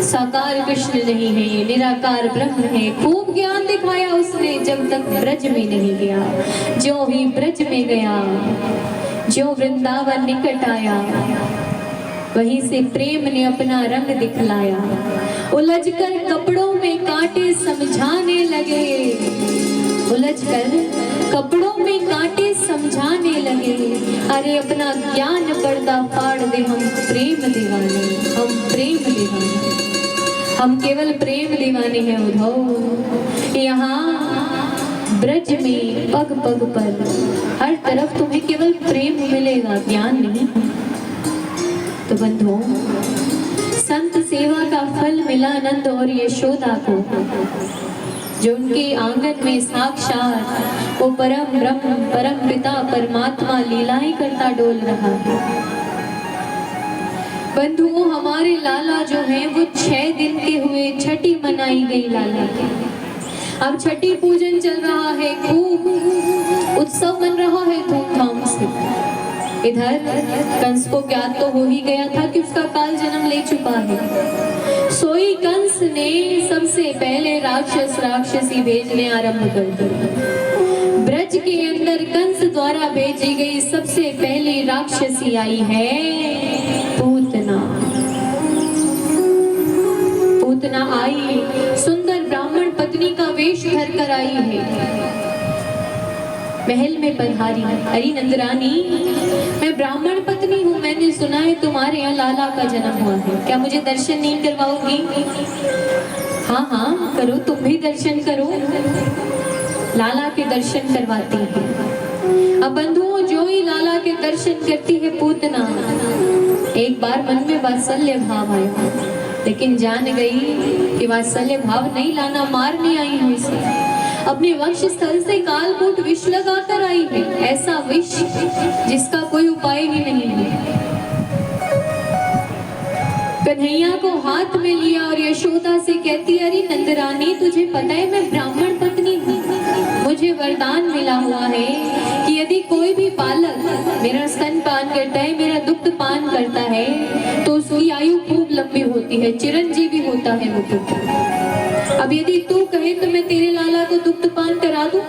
साकार कृष्ण नहीं है, निराकार ब्रह्म है। खूब ज्ञान दिखाया उसने जब तक ब्रज में नहीं गया। जो ही ब्रज में गया, जो वृंदावन निकट आया, वहीं से प्रेम ने अपना रंग दिखलाया। उलझकर कपड़ों में कांटे समझाने लगे, उलझकर कपड़ों में कांटे समझाने लगे। अरे अपना ज्ञान पर्दा फाड़ दे हम प्रेम दीवाने, हम प्रेम दीवाने, हम केवल प्रेम दीवाने हैं उद्धव। यहाँ ब्रज में पग पग पर हर तरफ तुम्हें केवल प्रेम मिलेगा, ज्ञान नहीं। तो बंधुओं संत सेवा का फल मिला नंद और यशोदा को, जो उनके आंगन में साक्षात वो परम ब्रह्म परम पिता परमात्मा लीलाएं करता डोल रहा है। बंधुओं हमारे लाला जो है वो 6 दिन के हुए, छठी मनाई गई लाला की। अब छठी पूजन चल रहा है, खूब उत्सव मन रहा है धूमधाम से। इधर कंस को ज्ञात तो हो ही गया था कि उसका काल जन्म ले चुका है। सोई कंस ने सबसे पहले राक्षस राक्षसी भेजने आरंभ कर दिए। ब्रज के अंदर कंस द्वारा भेजी गई सबसे पहली राक्षसी आई है पूतना। पूतना आई, सुंदर ब्राह्मण पत्नी का वेश धर कर आई है। महल में पधारी, अरे नंदरानी मैं ब्राह्मण पत्नी हूँ, मैंने सुना है तुम्हारे यहाँ लाला का जन्म हुआ है, क्या मुझे दर्शन नहीं करवाओगी? हाँ हाँ करो, तुम भी दर्शन करो। लाला के दर्शन करवाती है। अब बंधुओं, जो ही लाला के दर्शन करती है पूतना, एक बार मन में वात्सल्य भाव आया, लेकिन जान गई कि वात्सल्य भाव नहीं लाना, मारने आई हूँ इसे। अपने वक्ष स्थल से कालकूट विष लगाकर आई है, ऐसा विष जिसका कोई उपाय ही नहीं है। कन्हैया को हाथ में लिया और यशोदा से कहती, अरे नंदरानी, तुझे पता है मैं ब्राह्मण पत्नी हूँ, मुझे वरदान मिला हुआ है कि यदि कोई भी बालक मेरा स्तन पान करता है, मेरा दुग्ध पान करता है, तो उसकी आयु खूब लंबी होती है, चिरंजीवी होता है वो पुत्र। अब यदि तू कहे तो मैं तेरे लाला को दुग्ध पान करा दूं?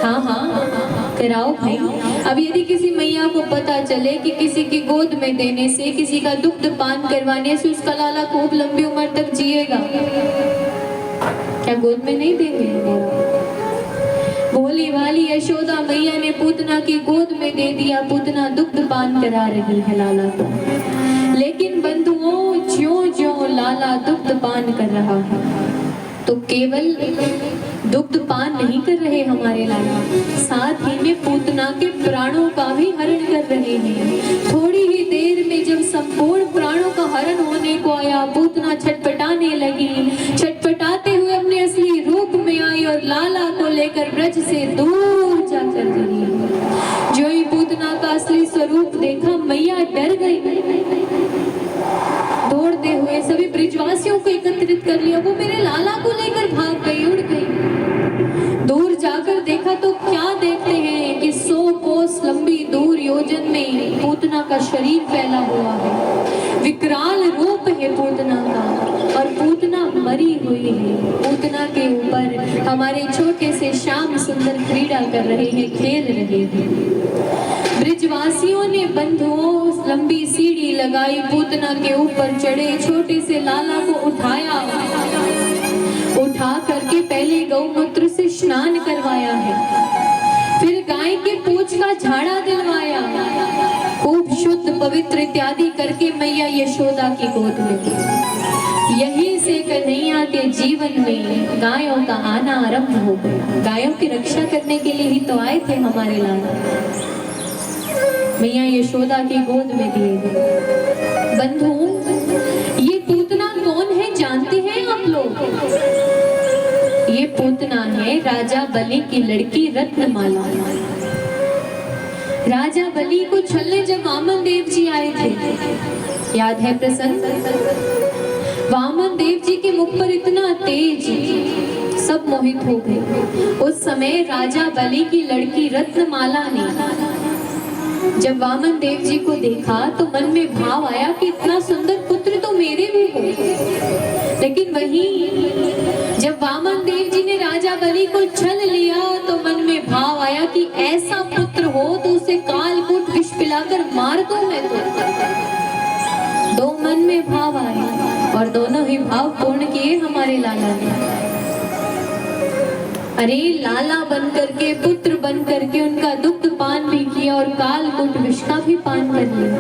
हाँ हाँ कराओ भाई। अब यदि किसी मैया को पता चले कि किसी की गोद में देने से, किसी का दुग्ध पान करवाने से उसका लाला खूब लंबी उम्र तक जिएगा, क्या गोद में नहीं देंगे? भोली वाली यशोदा मैया ने पूतना की गोद में दे दिया। पूतना दुग्ध पान करा रही है लाला को। लेकिन बंधुओं, ज्यों-ज्यों लाला दुग्ध पान कर रहा है, तो केवल दुग्ध पान नहीं कर रहे हमारे लाला, साथ ही में पूतना के प्राणों का भी हरण कर रहे हैं। थोड़ी ही देर में जब संपूर्ण प्राणों का हरण होने को आया, पूतना छटपटाने लगी। छटपटाते हुए अपने असली रूप में आई और लाला को लेकर ब्रज से दूर जाकर रही। जो ही पूतना का असली स्वरूप देखा, मैया डर गई। दौड़ते हुए सभी ब्रिजवासियों को एकत्रित कर लिया, वो मेरे लाला को लेकर भाग गई, उड़ गई। दूर जाकर देखा तो क्या देखते हैं कि 100 कोस लंबी दूर योजन में पूतना का शरीर फैला हुआ है। विकराल रूप है पूतना का और पूतना मरी हुई है। पूतना के ऊपर हमारे छोटे से श्याम सुंदर क्रीड़ा कर रहे हैं, खेल रहे हैं। ब्रिजवासियों ने बंधुओं लंबी सीढ़ी लगाई, पूतना के ऊपर चढ़े, छोटे से लाला को उठाया, उठा करके पहले गौमूत्र से स्नान करवाया है, फिर गाय के पूंछ का झाड़ा दिलवाया, खूब शुद्ध पवित्र इत्यादि करके मैया यशोदा की गोद में दी। यहीं से कन्हैया के जीवन में गायों का आना आरंभ हो गया। गायों की रक्षा करने के लिए ही तो आए थे हमारे लाला, मैया यशोदा की गोद में दिए गए। बंधुओं, ये पूतना कौन है जानते हैं आप लोग? ये पूतना है राजा बलि की लड़की रत्नमाला। राजा बलि को छलने जब वामन देव जी आए थे, याद है प्रसंग? वामन देव जी के मुख पर इतना तेज, सब मोहित हो गए। उस समय राजा बलि की लड़की रत्नमाला ने जब वामन देव जी को देखा तो मन में भाव आया कि इतना सुंदर पुत्र तो मेरे भी हो। लेकिन वहीं जब वामन देव जी ने राजा बलि को छल लिया तो मन में भाव आया कि ऐसा पुत्र हो तो उसे कालकूट विष पिलाकर मार दूं मैं तो। दो मन में भाव आए और दोनों ही भाव पूर्ण किए हमारे लाला ने। अरे लाला बन करके, पुत्र बन करके उनका दुग्ध पान भी किया और कालकूट विष का भी पान कर लिया।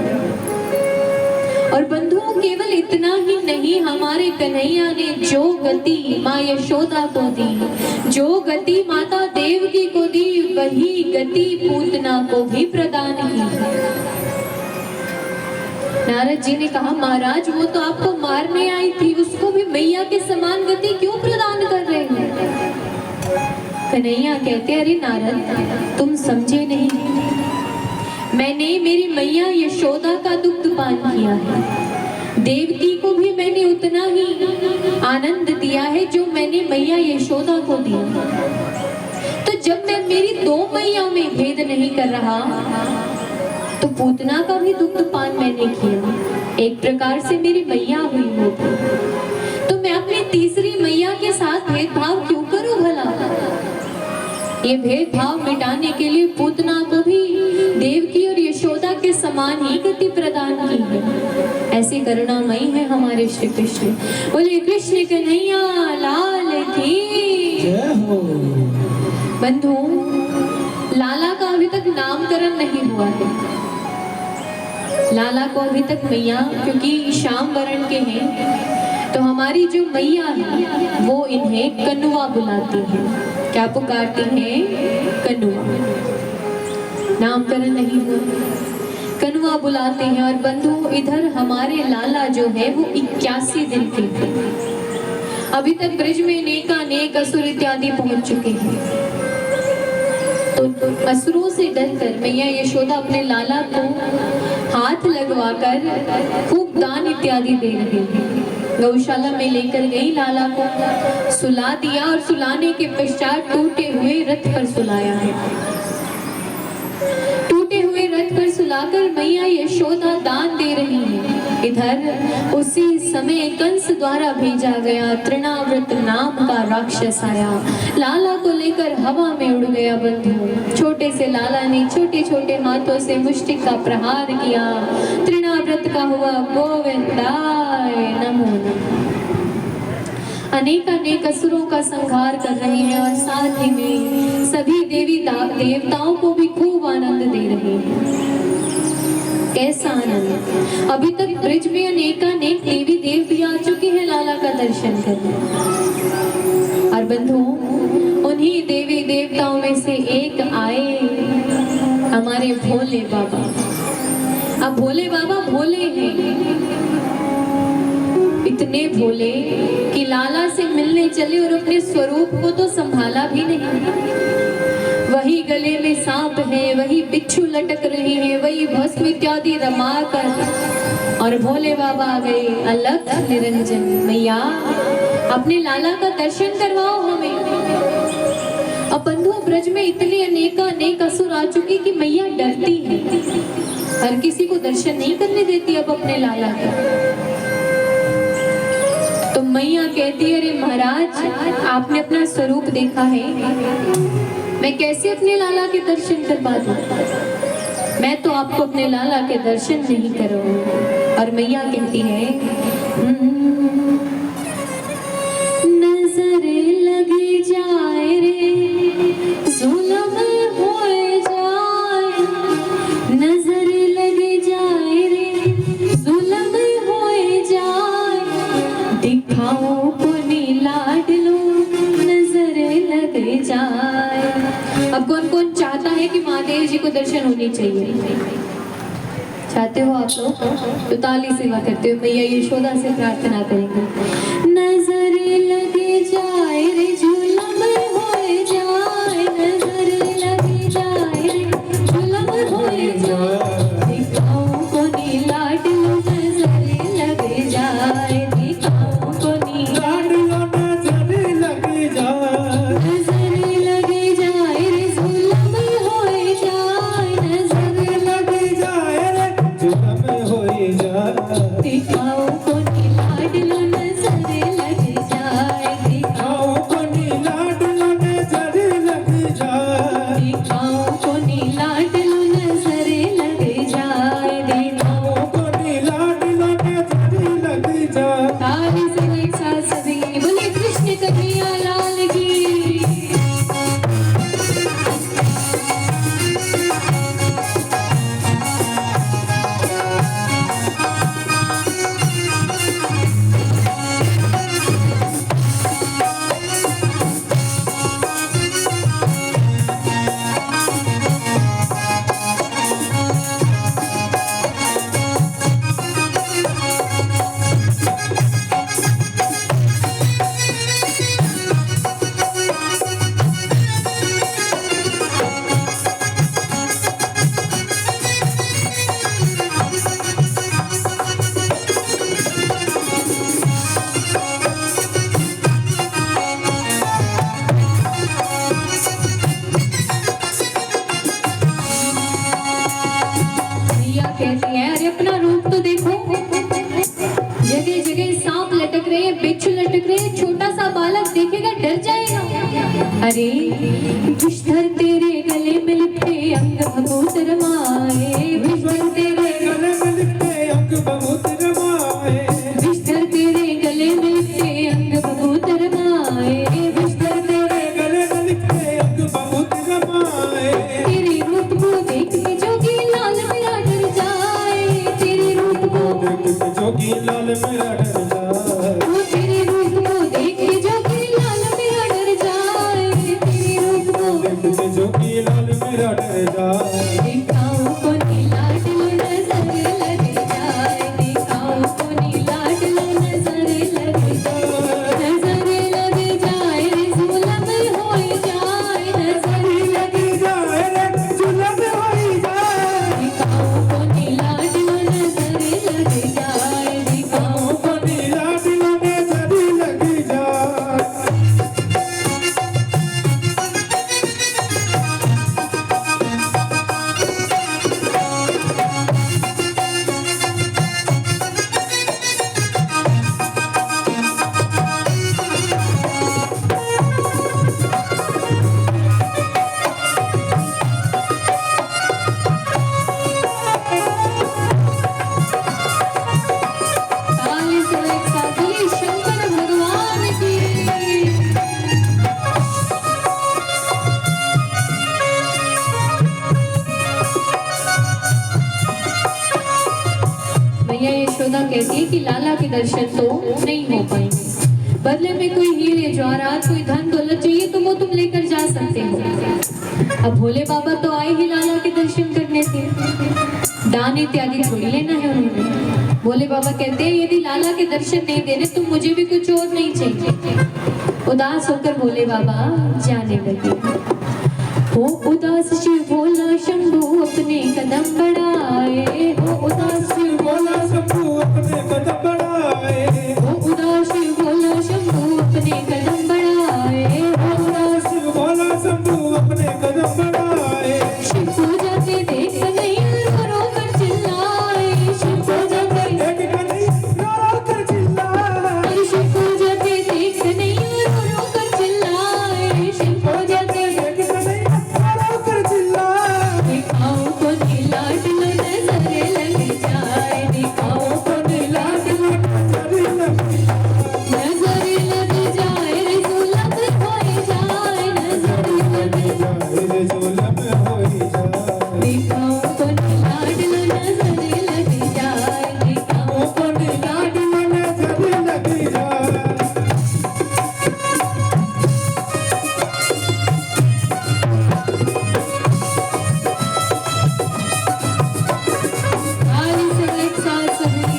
और बंधुओं, केवल इतना ही नहीं, हमारे कन्हैया ने जो गति माँ यशोदा को दी, जो गति माता देवकी को दी, वही गति पूतना को भी प्रदान की। नारद जी ने कहा, महाराज वो तो आपको मारने आई थी, उसको भी मैया के समान गति क्यों प्रदान कर रहे हैं? कन्हैया कहते, अरे नारद, तुम समझे नहीं, मैंने मेरी मैया यशोदा का दुग्ध पान किया है। देवकी को भी मैंने उतना ही आनंद दिया है जो मैंने मैया यशोदा को दिया। तो जब मैं मेरी दो मैया में भेद नहीं कर रहा, तो पूतना का भी दुग्ध पान मैंने किया। एक प्रकार से मेरी मैया हुई वो, तो मैं अपनी तीसरी मैया के साथ भेदभाव क्यों करूं भला? ये भेदभाव मिटाने के लिए पूतना को भी देवकी और यशोदा के समान ही गति प्रदान की है। ऐसी करुणामयी है हमारे श्री कृष्ण। बोले कृष्ण कन्हैया लाल की जय हो। बंधु, लाला का अभी तक नामकरण नहीं हुआ है। लाला को अभी तक मैया, क्योंकि श्याम वर्ण के हैं, तो हमारी जो मैया है वो इन्हें कनुआ बुलाती है। क्या पुकारती हैं? कनुआ। नामकरण नहीं हुआ, कनुआ बुलाते हैं। और बंधु इधर हमारे लाला जो है वो 81 दिन के थे। अभी तक ब्रज में नेक असुर इत्यादि पहुंच चुके हैं। तो असुरों से डरकर मैया यशोदा अपने लाला को हाथ लगवाकर खूब दान इत्यादि दे रहे हैं। गौशाला में लेकर गई, लाला को सुला दिया और सुलाने के पश्चात टूटे हुए रथ पर सुलाया है। टूटे हुए रथ पर सुलाकर मैया यशोदा दान दे रही है। इधर उसी समय कंस द्वारा भेजा गया तृणाव्रत नाम का राक्षस आया, लाला को लेकर हवा में उड़ गया। बंधु छोटे से लाला ने छोटे छोटे हाथों से मुष्टिक का प्रहार किया। तृणाव्रत का हुआ गोविंदाय नमो नमः। अनेक असुरों का संहार कर रहे हैं और साथ ही में सभी देवी देवताओं को भी खूब आनंद दे रहे हैं। कैसा आनंद! अभी तक ब्रिज में अनेक देवी देव आ चुके हैं लाला का दर्शन करने। और बंधु उन्हीं देवी देवताओं में से एक आए हमारे भोले बाबा। अब भोले बाबा भोले हैं, इतने भोले कि लाला से मिलने चले और अपने स्वरूप को तो संभाला भी नहीं। वही गले में सांप है, वही बिच्छू लटक रहे हैं, वही भस्म इत्यादि रमा कर और भोले बाबा आ गए। अलग निरंजन, मैया अपने लाला का दर्शन करवाओ हमें। अब बंधु ब्रज में इतने अनेक असुर आ चुके कि मैया डरती है, हर किसी को दर्शन नहीं करने देती अब अपने लाला का। तो मैया कहती है, अरे महाराज आपने अपना स्वरूप देखा है, मैं कैसे अपने लाला के दर्शन करवा दूं? मैं तो आपको अपने लाला के दर्शन नहीं करूं। और मैया कहती है, नजर लगी जाए रे जुल्म होए जाए, नजर लगी जाए रे जुल्म होए जाए, दिखाओ कोनी लाडलो नजर लग जाए। अब कौन कौन चाहता है कि महादेव जी को दर्शन होनी चाहिए? चाहते हो आप लोग तो ताली सेवा करते हो। मैया यशोदा से प्रार्थना करेंगे, नजर लग जाए रे जुल्म होए जाए, नजर लग जाए रे जुल्म होए जाए, दिखाओ कोनी लाडलो नजर लग जाए, दिखाओ कोनी लाडलो नजर लग जाए, नजर लग जाए रे जुल्म होए जाए, नजर लग जाए रे जुल्म होए जाए, दिखाओ कोनी लाडलो नजर लग जाए, दिखाओ कोनी लाडलो नजर लग जाए, दिखाओ कोनी लाडलो नजर लग जाए, दिखाओ कोनी लाडलो नजर लग जाए। ताली से एक साथ सभी बोले कृष्ण कन्हैया लाल की। मैया कहती है, अरे अपना रूप तो देखो, जगह जगह सांप लटक रहे हैं, बिच्छू लटक रहे हैं, छोटा सा बालक देखेगा डर जाएगा। अरे विषधर तेरे गले में लिपटे अंग बहुत रमाए, विषधर तेरे गले में लिपटे अंग बहुत रमाए, विषधर तेरे गले में लिपटे अंग बहुत रमाए, विषधर तेरे गले में लिपटे अंग बहुत रमाए, तेरे रूप को देख के जोगी लाल मेरा डर जाए, तेरे रूप को देख के जोगी लाल मेरा डर जाए, वो तेरे रूप को देख के जोगी लाल मेरा डर जाए, तेरे मैया यशोदा कहती है कि लाला के दर्शन तो नहीं हो पाएंगे, बदले में कोई हीरे जवाहरात कोई धन दौलत चाहिए तो वो तुम लेकर जा सकते हो। अब भोले बाबा तो आए ही लाला के दर्शन करने थे, दान इत्यादि थोड़ी लेना है उन्होंने। भोले बाबा कहते हैं यदि लाला के दर्शन नहीं देने तो मुझे भी कुछ और नहीं चाहिए। उदास होकर भोले बाबा जाने लगे। हो उदास शिव भोला शंभू अपने कदम बढ़ाए, हो उदास शिव भोला शंभू अपने कदम बढ़ाए, हो उदास शिव भोला शंभू अपने कदम बढ़ाए, हो उदास शिव भोला शंभू अपने कदम बढ़ाए। शिव पूजा के देख नहीं रो कर चिल्लाए, शिव पूजा के देख नहीं रो कर चिल्लाए, शिव पूजा के देख नहीं रो कर चिल्लाए, शिव पूजा के देख नहीं रो कर चिल्लाए। दिखाओ को लाड लो नजर लग जाए, दिखाओ को लाड लो नजर लग जाए, रे जुलम हो जाए, नजर लग जाए, रे जुलम हो जाए। दिखाओ को लाड लो नजर लग जाए, दिखाओ को लाड लो नजर लग जाए। ताली से एक साथ सभी।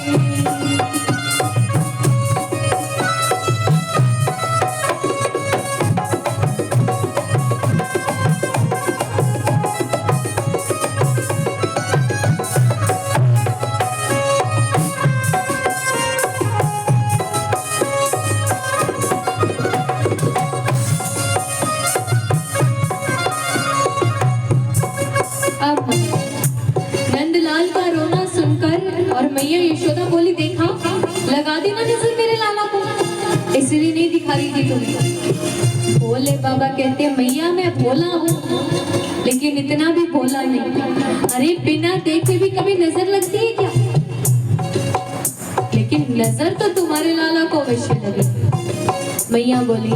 अब नंदलाल का रोना सुनकर और मैया यशोदा बोली देखा लगा दी ना नजर मेरे लाला को, इसलिए नहीं दिखा रही थी तुम्हें। भोले बाबा कहते मैया मैं भोला हूँ लेकिन इतना भी भोला नहीं। अरे बिना देखे भी कभी नजर लगती है क्या? लेकिन नजर तो तुम्हारे लाला को अवश्य लगी। मैया बोली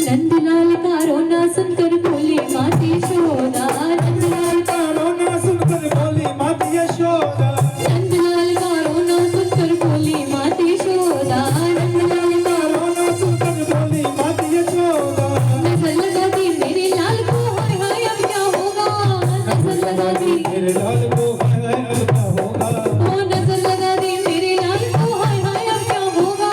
नंदलाल का रोना सुनकर बोली माता यशोदा, नंदलाल का रोना सुनकर बोली माता यशोदा, नंदलाल का रोना सुनकर बोली माता यशोदा, नंदलाल का रोना सुनकर बोली माता यशोदा। नजर लगा दी मेरे लाल को, हाय हाय अब क्या होगा? नजर लगा दी मेरे लाल को हाय हाय अब क्या होगा? ओ नजर लगा दी मेरे लाल को, हाय हाय अब क्या होगा?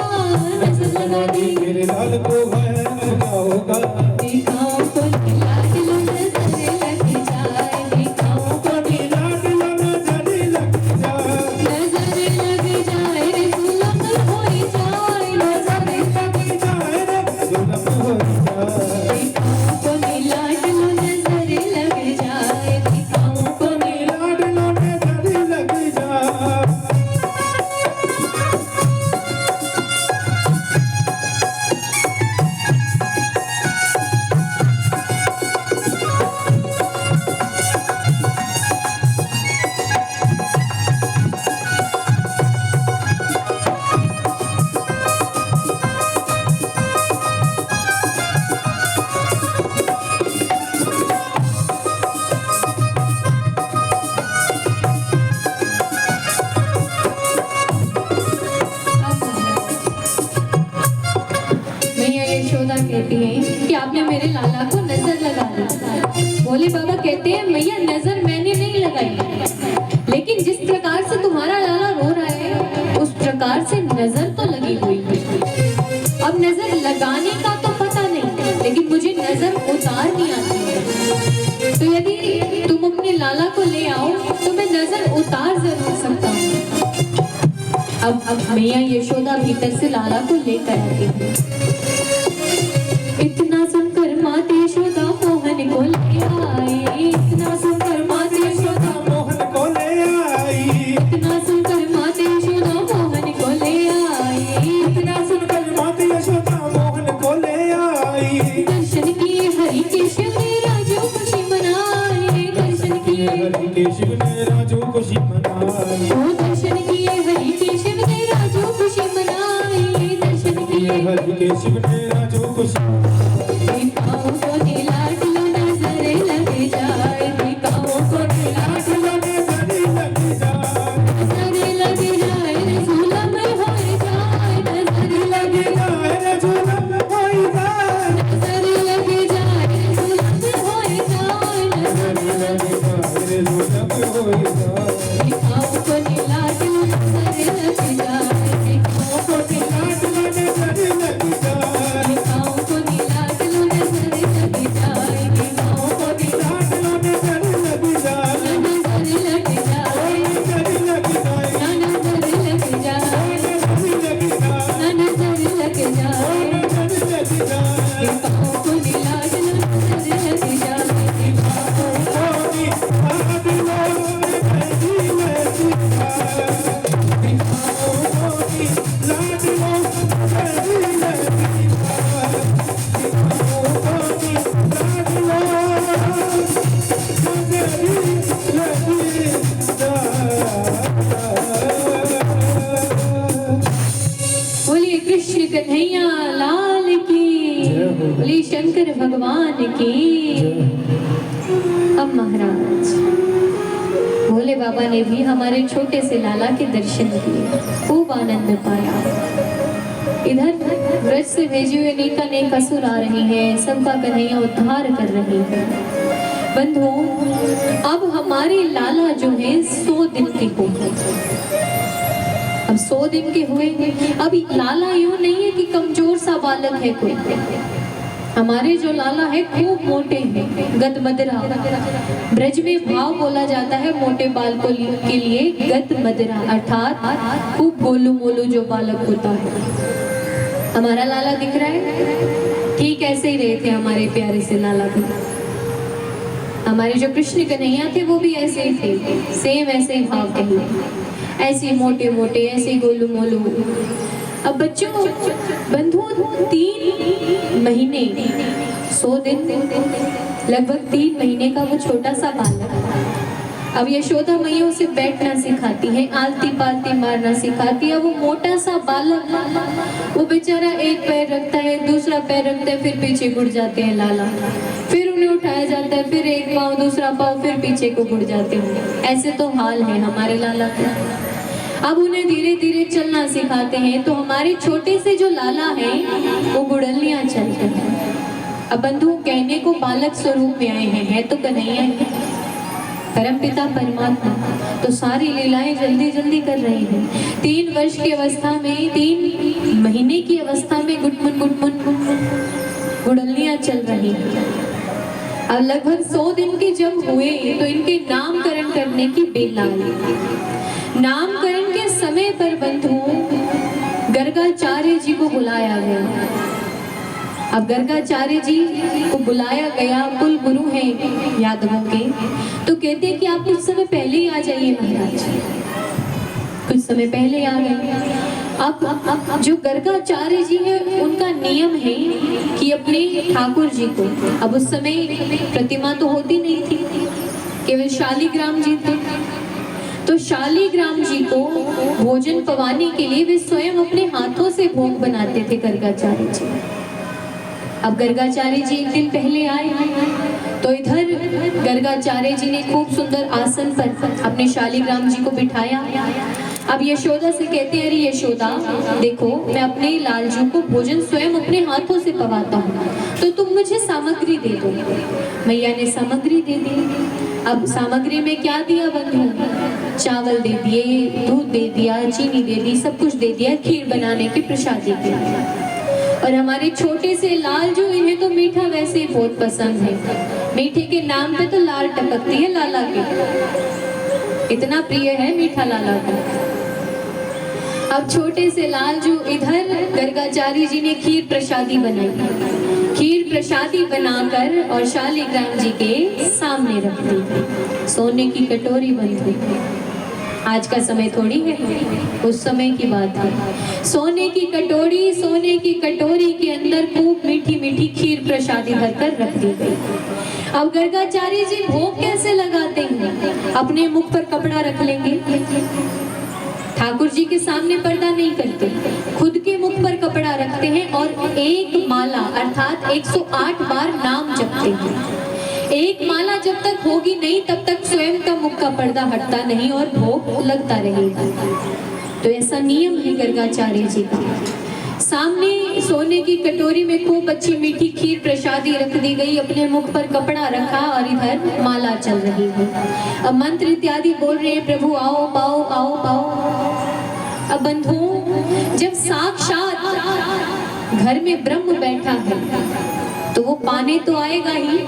नजर लगा दी मेरे लाल को हाय हाय अब क्या होगा? दिखाओ को लाड लो नजर लग जाए, दिखाओ को लाड लो नजर लग जाए, नजर लग जाए, रे जुलम हो जाए, नजर लग जाए रे जुलम हो जाए। दिखाओ को लाड लो नजर लग जाए, दिखाओ को लाड लो नजर लग जाए। मैया यशोदा कहती है कि आपने मेरे लाला को नजर लगा दी। भोले बाबा कहते हैं मैया नजर मैंने नहीं लगाई, लेकिन जिस प्रकार से तुम्हारा लाला रो रहा है उस प्रकार से नजर तो लगी हुई है। अब नजर लगाने का तो पता नहीं, लेकिन मुझे नजर उतारनी आती है। तो यदि तुम अपने लाला को ले आओ तो मैं नजर उतार जरूर सकता हूँ। अब मैया यशोदा भीतर से लाला को लेकर आती है। इतना सुनकर माता यशोदा मोहन को ले आई, इतना सुनकर माता यशोदा मोहन को ले आई, इतना सुनकर माता यशोदा मोहन को ले आई, इतना सुनकर माता यशोदा मोहन को ले आई। दर्शन किए हरि के शिव ने राजो खुशी मनाए, दर्शन किए हरि के शिव ने राजो खुशी मनाई, ओ दर्शन किए हरि के शिव ने राजो खुशी मनाए, दर्शन किए हरि के शिव ने राजो खुशी मनाई। दिखाओ को लाड लो नजर लग जाए, दिखाओ को लाड लो नजर लग जाए, को लाड नजर लग जाए, को लाड नजर लग जाए, पाँव को लाड नजर लग जाए, पाँव को लाड नजर लग जाए, नजर लग जाए, नजर लग जाए, नजर लग जाए, नजर लग जाए, नजर लग जाए, नजर लग जाए। पाँव को लाड नजर लग जाए, कोनी लाड लो मेरी लगी कोनी लाड लो मेरी लगी कोनी लाड लो मेरी बोलिए कृष्ण कन्हैया लाल की, बोलिए शंकर भगवान की। अब महाराज भोले बाबा ने भी हमारे छोटे से लाला के दर्शन किए, खूब आनंद पाया। इधर ब्रज से भेजे हुए नेक अनेक असुर आ रहे हैं, सबका कन्हैया उद्धार कर रहे हैं। बंधु, अब हमारे लाला जो है 100 दिन के हो गए। अब 100 दिन के हुए, अब लाला यूं नहीं है कि कमजोर सा बालक है कोई। हमारे जो लाला है खूब मोटे हैं, गदमदरा। ब्रज में भाव बोला जाता है मोटे बालकों के लिए गदमदरा, अर्थात खूब गोलू मोलू जो बालक होता है। हमारा लाला दिख रहा है, ठीक ऐसे ही रहे थे हमारे प्यारे से लाला भी। हमारे जो कृष्ण कन्हैया थे वो भी ऐसे ही थे, सेम ऐसे ही भाव कहिए, ऐसे मोटे मोटे, ऐसे गोलू मोलू। अब बच्चों, बंधु, 3 महीने 100 दिन, लगभग 3 महीने का वो छोटा सा बालक। अब यशोदा मैया उसे बैठना सिखाती है, आलती पालती मारना सिखाती है। वो मोटा सा बालक, वो बेचारा एक पैर रखता है, दूसरा पैर रखता है, फिर पीछे गुड़ जाते हैं लाला। फिर उन्हें उठाया जाता है, फिर एक पाँव दूसरा पाँव, फिर पीछे को गुड़ जाते हैं। ऐसे तो हाल है हमारे लाला का। अब उन्हें धीरे धीरे चलना सिखाते हैं, तो हमारे छोटे से जो लाला हैं वो गुड़लियां चलते हैं। अब बंधु, कहने को बालक स्वरूप में आए हैं, है तो कन्हैया है, परमपिता परमात्मा, तो सारी लीलाएं जल्दी जल्दी कर रहे हैं। 3 वर्ष की अवस्था में, 3 महीने की अवस्था में गुटमुन गुटमुन गुड़लियां चल रही हैं। अब लगभग 100 दिन के जब हुए तो इनके नामकरण करने की बेला आई। नामकरण के समय पर बंधु गर्गाचार्य जी को बुलाया गया। अब गर्गाचार्य जी को बुलाया गया, कुल गुरु हैं यादवों के, तो कहते हैं कि आप कुछ समय पहले ही आ जाइए महाराज। कुछ समय पहले आ गए। अब जो गर्गाचार्य जी है उनका नियम है कि अपने ठाकुर जी को, अब उस समय प्रतिमा तो होती नहीं थी, केवल शालिग्राम जी थे, तो शालिग्राम जी को भोजन पवाने के लिए वे स्वयं अपने हाथों से भोग बनाते थे गर्गाचार्य जी। अब गर्गाचार्य जी एक दिन पहले आए, तो इधर गर्गाचार्य जी ने खूब सुंदर आसन पर अपने शालिग्राम जी को बिठाया। अब यशोदा से कहते हैं, अरे यशोदा देखो, मैं अपने लालजू को भोजन स्वयं अपने हाथों से पवाता हूँ, तो तुम मुझे सामग्री दे दो। मैया ने सामग्री दे दी। अब सामग्री में क्या दिया बंधु? चावल दे दिए, दूध दे दिया, चीनी दे दी, सब कुछ दे दिया, खीर बनाने की प्रसादी दे दी। और हमारे छोटे से लालजू, इन्हें तो मीठा वैसे ही बहुत पसंद है। मीठे के नाम पे तो लाल टपकती है लाला की, इतना प्रिय है मीठा लाला का। अब छोटे से लालजू इधर गर्गाचार्य जी ने खीर प्रसादी बनाई। खीर प्रसादी बनाकर और शालिग्राम जी के सामने रख दी। सोने की कटोरी बन गई। आज का समय थोड़ी है, उस समय की बात है। सोने की कटोरी के अंदर खूब मीठी मीठी खीर प्रसादी भरकर रख दी गई। अब गर्गाचार्य जी भोग कैसे लगाते हैं? अपने मुख पर कपड़ा रख लेंगे, ठाकुर जी के सामने पर्दा नहीं करते, खुद के मुख पर कपड़ा रखते हैं और एक माला अर्थात 108 बार नाम जपते हैं। एक माला जब तक होगी नहीं तब तक स्वयं का मुख का पर्दा हटता नहीं और भोग लगता रहेगा। तो ऐसा नियम है गर्गाचार्य जी का। सामने सोने की कटोरी में खूब अच्छी मीठी खीर प्रसादी रख दी गई, अपने मुख पर कपड़ा रखा और इधर माला चल रही है। अब मंत्र इत्यादि बोल रहे हैं, प्रभु आओ पाओ आओ पाओ। अब बंधुओं, जब साक्षात घर में ब्रह्म बैठा है तो वो पाने तो आएगा ही।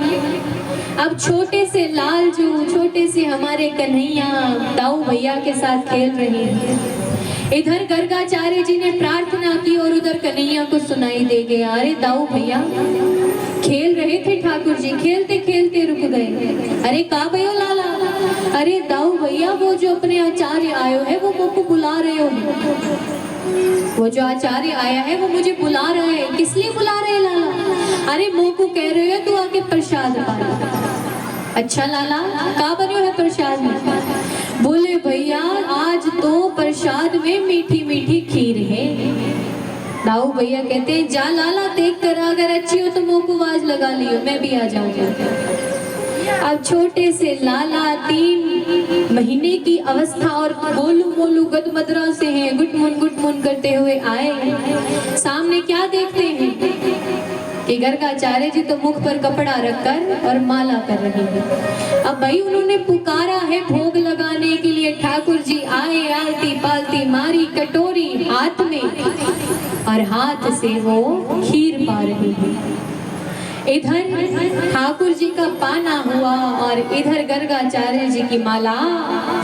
अब छोटे से लालजू, छोटे से हमारे कन्हैया दाऊ भैया के साथ खेल रहे हैं। इधर गर्गाचार्य जी ने प्रार्थना की और उधर कन्हैया को सुनाई दे गया, अरे दाऊ भैया खेल रहे थे ठाकुर जी, खेलते खेलते रुक गए। अरे का भयो लाला? अरे दाऊ भैया वो जो अपने आचार्य आयो है वो मुझको बुला रहे हो, वो जो आचार्य आया है वो मुझे बुला रहा है। किस लिए बुला रहे लाला? अरे मुझको कह रहे हो तू आके प्रसाद पा। अच्छा लाला, का बनो है प्रसाद में? बोले भैया आज तो प्रसाद में मीठी मीठी खीर है। दाऊ भैया कहते हैं जा लाला देख कर, अगर अच्छी हो तो मुंह को आवाज लगा लियो, मैं भी आ जाऊंगा। अब छोटे से लाला 3 महीने की अवस्था और गोलू मोलू गदमदरा से हैं, गुटमुन करते हुए आए। सामने क्या देखते हैं कि गर्गाचार्य जी तो मुख पर कपड़ा रखकर और माला कर रहे हैं। अब भाई उन्होंने पुकारा है भोग लगाने के लिए, ठाकुर जी आए, आलती पालती मारी, कटोरी हाथ में और हाथ से वो खीर पा रहे हैं। इधर ठाकुर जी का पाना हुआ और इधर गर्गाचार्य जी की माला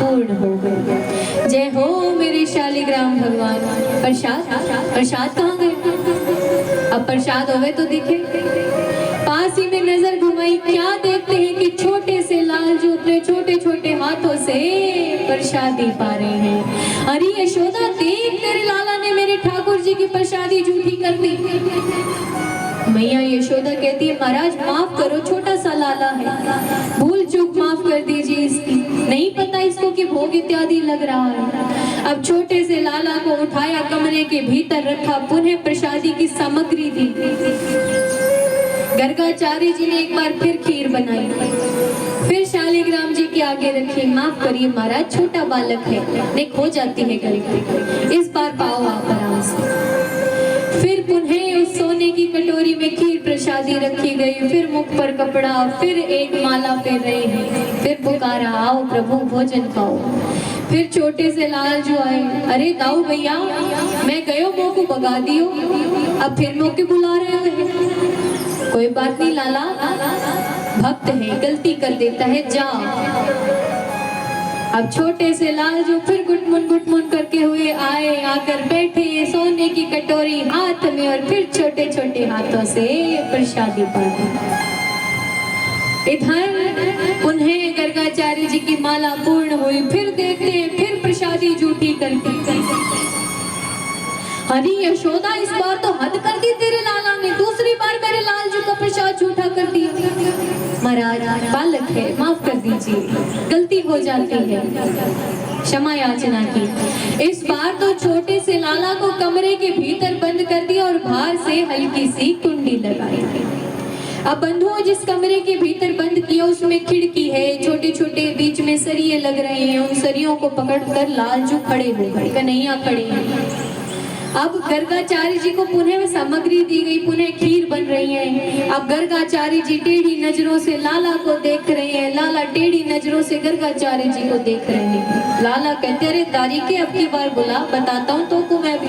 पूर्ण हो गई। जय हो मेरे शालिग्राम भगवान। प्रसाद कहाँ गए? अब प्रसाद हो गए तो दिखे, पास ही में नजर घुमाई, क्या देखते हैं कि छोटे से लाल जो अपने छोटे छोटे हाथों से प्रसादी पा रहे हैं। अरे यशोदा देख, तेरे लाला ने मेरे ठाकुर जी की प्रसादी झूठी कर दी। मैया यशोदा कहती है महाराज माफ करो, छोटा सा लाला है, भूल चूक माफ कर दीजिए इसकी, नहीं पता इसको कि भोग इत्यादि लग रहा है। अब छोटे से लाला को उठाया, कमरे के भीतर रखा, पुनः प्रसादी की सामग्री दी। गर्गाचार्य जी ने एक बार फिर खीर बनाई, फिर शालिग्राम जी के आगे रखी। माफ करिए महाराज, छोटा बालक है, नहीं खो जाती है गलती, इस बार पाओ आप आराम से। फिर पुनः उस सोने की कटोरी में खीर प्रसादी रखी गई, फिर मुख पर कपड़ा, फिर एक माला फेर रहे हैं, फिर पुकारा आओ प्रभु भोजन खाओ। फिर छोटे से लाल जो आए, अरे दाऊ भैया मैं गयो मो को भगा दियो, अब फिर मो के बुला रहे हैं। कोई बात नहीं लाला, भक्त है, गलती कर देता है, जा। अब छोटे से लाल जो फिर गुटमुन करके हुए आए, आकर बैठे सोने की कटोरी हाथ में और फिर छोटे छोटे हाथों से प्रसादी पाई। इधर पुनः गर्गाचार्य जी की माला पूर्ण हुई, फिर देखते हैं फिर प्रसादी झूठी करके। अरे यशोदा इस बार तो हद कर दी तेरे लाला ने, दूसरी बार मेरे लाल जी का प्रसाद झूठा कर दिया। महाराज बालक है, माफ कर दीजिए, गलती हो जाती है, क्षमा याचना की। इस बार तो छोटे से लाला को कमरे के भीतर बंद कर दिया और बाहर से हल्की सी कुंडी लगाई। अब बंधुओं जिस कमरे के भीतर बंद किया उसमें खिड़की है, छोटे छोटे बीच में सरिये लग रहे हैं, उन सरियों को पकड़कर लालजू खड़े हो गए, कन्हैया खड़े हैं। अब गर्गाचार्य जी को पुनः सामग्री दी गई, पुनः खीर बन रही है। अब गर्गाचार्य जी टेढ़ी नजरों से लाला को देख रहे हैं, लाला टेढ़ी नजरों से गर्गाचार्य जी को देख रहे हैं। लाला कहते अरे दारी के अब की बार बुला, बताता हूँ तो को मैं भी।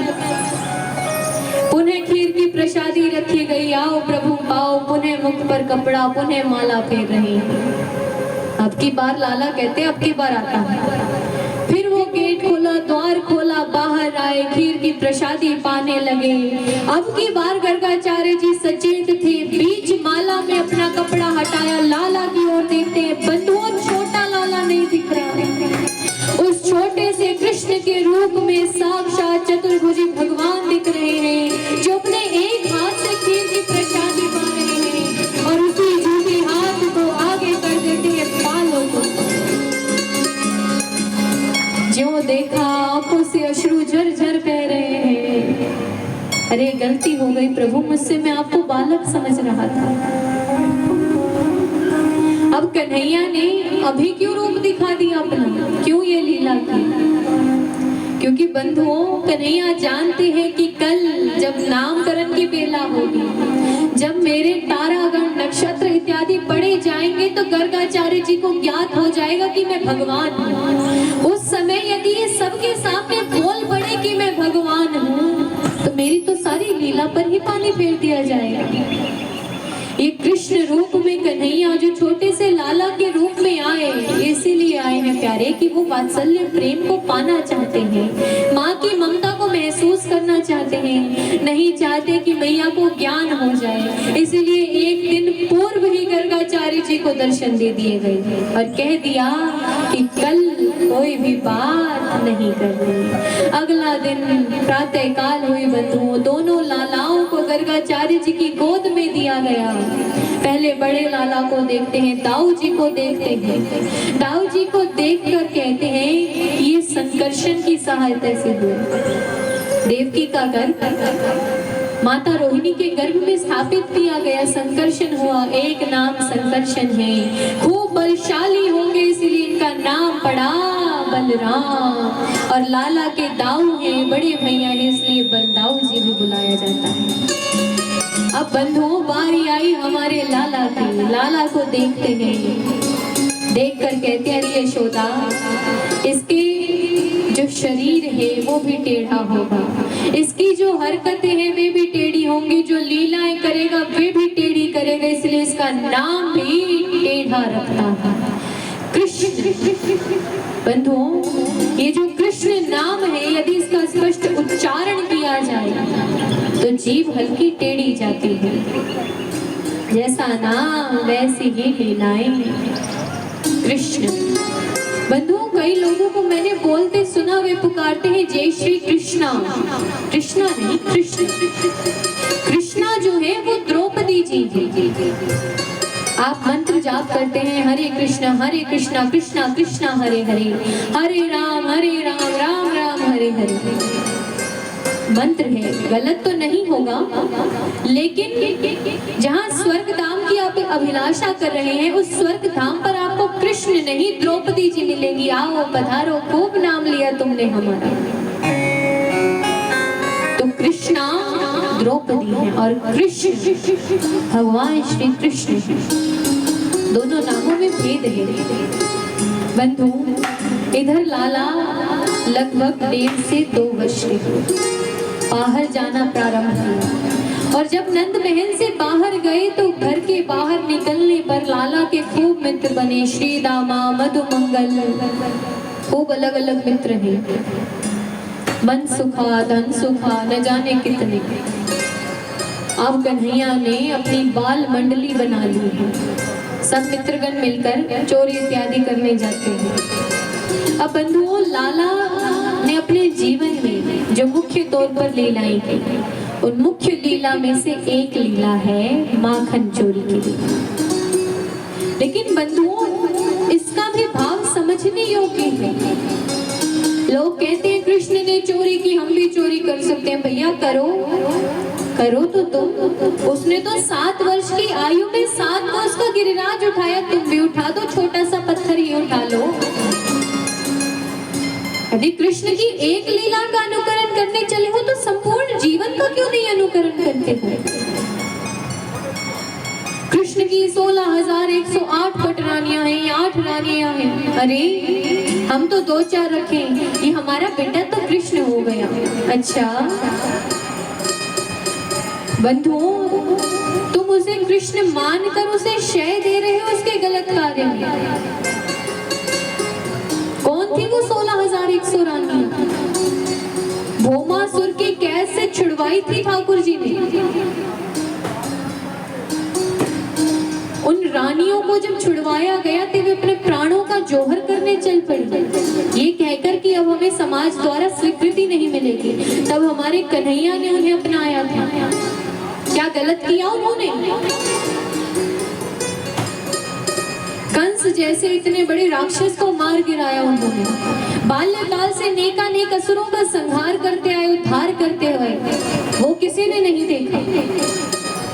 पुनः खीर की प्रसादी रखी गई, आओ प्रभु पाओ, पुनः मुख पर कपड़ा, पुनः माला फेर रही है। अब की बार लाला कहते अब की बार आता है। फिर वो गेट खोला, द्वार खोला, बाहर आए, खीर की प्रसादी पाने लगे। अब की बार गर्गाचार्य जी सचेत थे, बीच माला में अपना कपड़ा हटाया, लाला की ओर देखते हैं, बंधुओं छोटा लाला नहीं दिख रहा, उस छोटे से कृष्ण के रूप में साक्षात चतुर्भुजी भगवान दिख रहे हैं, जो अपने एक हाथ से खीर की प्रसादी पा रहे हैं और उसी झूठे हाथ को आगे कर देते हैं बालों को। जो देखा आंखों से अश्रु झरझर बह रहे हैं। अरे गलती हो गई प्रभु मुझसे, मैं आपको बालक समझ रहा था। अब कन्हैया ने अभी क्यों रूप दिखा दिया अपना, क्यों ये लीला की? क्योंकि बंधुओं, कन्हैया जानते हैं कि कल जब नामकरण की बेला होगी, जब मेरे तारागण नक्षत्र इत्यादि पढ़े जाएंगे तो गर्गाचार्य जी को ज्ञात हो जाएगा कि मैं भगवान हूँ। उस समय यदि ये सबके सामने बोल पड़े कि मैं भगवान हूँ, तो मेरी तो सारी लीला पर ही पानी फेर दिया जाएगा। ये कृष्ण रूप में कन्हैया जो छोटे से लाला के रूप में आए, इसीलिए आए हैं प्यारे कि वो वात्सल्य प्रेम को पाना चाहते हैं, माँ की ममता को महसूस करना चाहते हैं, नहीं चाहते कि मैया को ज्ञान हो जाए। इसीलिए एक दिन पूर्व ही गर्गाचार्य जी को दर्शन दे दिए गए और कह दिया कि कल कोई भी बात नहीं करनी। अगला दिन प्रातः काल हुई बंधुओं, दोनों लालाओं को गर्गाचार्य जी की गोद में दिया गया। पहले बड़े लाला को देखते हैं, दाऊ जी को देखते हैं। दाऊ जी को देखकर कहते हैं ये संकर्षण की सहायता से हुआ। देवकी का गर्भ माता रोहिणी के गर्भ में स्थापित किया गया, संकर्षण हुआ। एक नाम संकर्षण है, खूब बलशाली होंगे इसलिए इनका नाम पड़ा बलराम। और लाला के दाऊ हैं, बड़े भैया हैं, इसलिए बलदाऊ जी भी बुलाया जाता है। अब बंधुओं, बारी आई हमारे लाला की। लाला को देखते हैं, देखकर कहते हैं अरे यशोदा, इसके जो शरीर है वो भी टेढ़ा होगा, इसकी जो हरकतें हैं वे भी टेढ़ी होंगी, जो लीलाएं करेगा वे भी टेढ़ी करेगा, इसलिए इसका नाम भी टेढ़ा रखता है, कृष्ण। बंधुओं, ये जो कृष्ण नाम है, यदि इसका स्पष्ट उच्चारण किया जाए तो जीभ हल्की टेढ़ी जाती है। जैसा नाम वैसी ही लीलाएं, कृष्ण। बंधुओं, कई लोगों को मैंने बोलते सुना, वे पुकारते हैं जय श्री कृष्णा। कृष्णा नहीं, कृष्ण। कृष्णा जो है वो द्रौपदी जी है। आप मंत्र जाप करते हैं हरे कृष्णा कृष्णा कृष्णा हरे हरे, हरे राम राम राम हरे हरे। मंत्र है, गलत तो नहीं होगा, लेकिन जहाँ स्वर्ग धाम की आप अभिलाषा कर रहे हैं, उस स्वर्ग धाम पर आपको कृष्ण नहीं द्रौपदी जी मिलेंगी। आओ पधारो, खूब नाम लिया तुमने हमारा। तो कृष्णा द्रौपदी है और कृष्ण भगवान श्री कृष्ण है। दोनों नामों में भेद है। बंधु, इधर लाला लगभग 1.5 से 2 वर्ष के बाहर जाना प्रारंभ किया, और जब नंद महल से बाहर गए तो घर के बाहर निकलने पर लाला के खूब मित्र बने। श्री दामा, मधुमंगल, खूब अलग अलग मित्र हैं। मन सुखा, धन सुखा, न जाने कितने। अब कन्हैया ने अपनी बाल मंडली बना ली है, सब मित्रगण मिलकर चोरी इत्यादि करने जाते हैं। अब बंधुओं, लाला ने अपने जीवन में जो मुख्य तौर पर लीलाएं की, उन मुख्य लीला में से एक लीला है माखन चोरी की लीला। लेकिन बंधुओं, इसका भी भाव समझने योग्य है। लोग कहते हैं कृष्ण ने चोरी की, हम भी चोरी कर सकते हैं। भैया करो तो तुम। उसने तो 7 वर्ष की आयु में 7 वर्ष का गिरिराज उठाया, तुम भी उठा दो, छोटा सा पत्थर ही उठा लो। यदि कृष्ण की एक लीला का अनुकरण करने चले हो तो संपूर्ण जीवन का क्यों नहीं अनुकरण करते हो? कृष्ण की 16,108 पटरानियां हैं, 8 रानियां हैं। अरे हम तो 2-4 रखें, ये हमारा बेटा तो कृष्ण हो गया। अच्छा बंधुओं, तुम उसे कृष्ण मानकर उसे शय दे रहे हो उसके गलत कार्य में। कौन थी वो 16,100 रानियां? भौमासुर की कैद से छुड़वाई थी ठाकुर जी ने। उन रानियों को जब छुड़वाया गया तो वे अपने प्राणों का जोहर करने चल पड़ी, ये कहकर कि अब हमें समाज द्वारा स्वीकृति नहीं मिलेगी। तब हमारे कन्हैया ने उन्हें अपनाया था। क्या गलत किया उन्होंने? कंस जैसे इतने बड़े राक्षस को मार गिराया उन्होंने। बाल्यकाल से नेकानेक असुरों का संहार करते आए, उद्धार करते हुए, वो किसी ने नहीं देखा।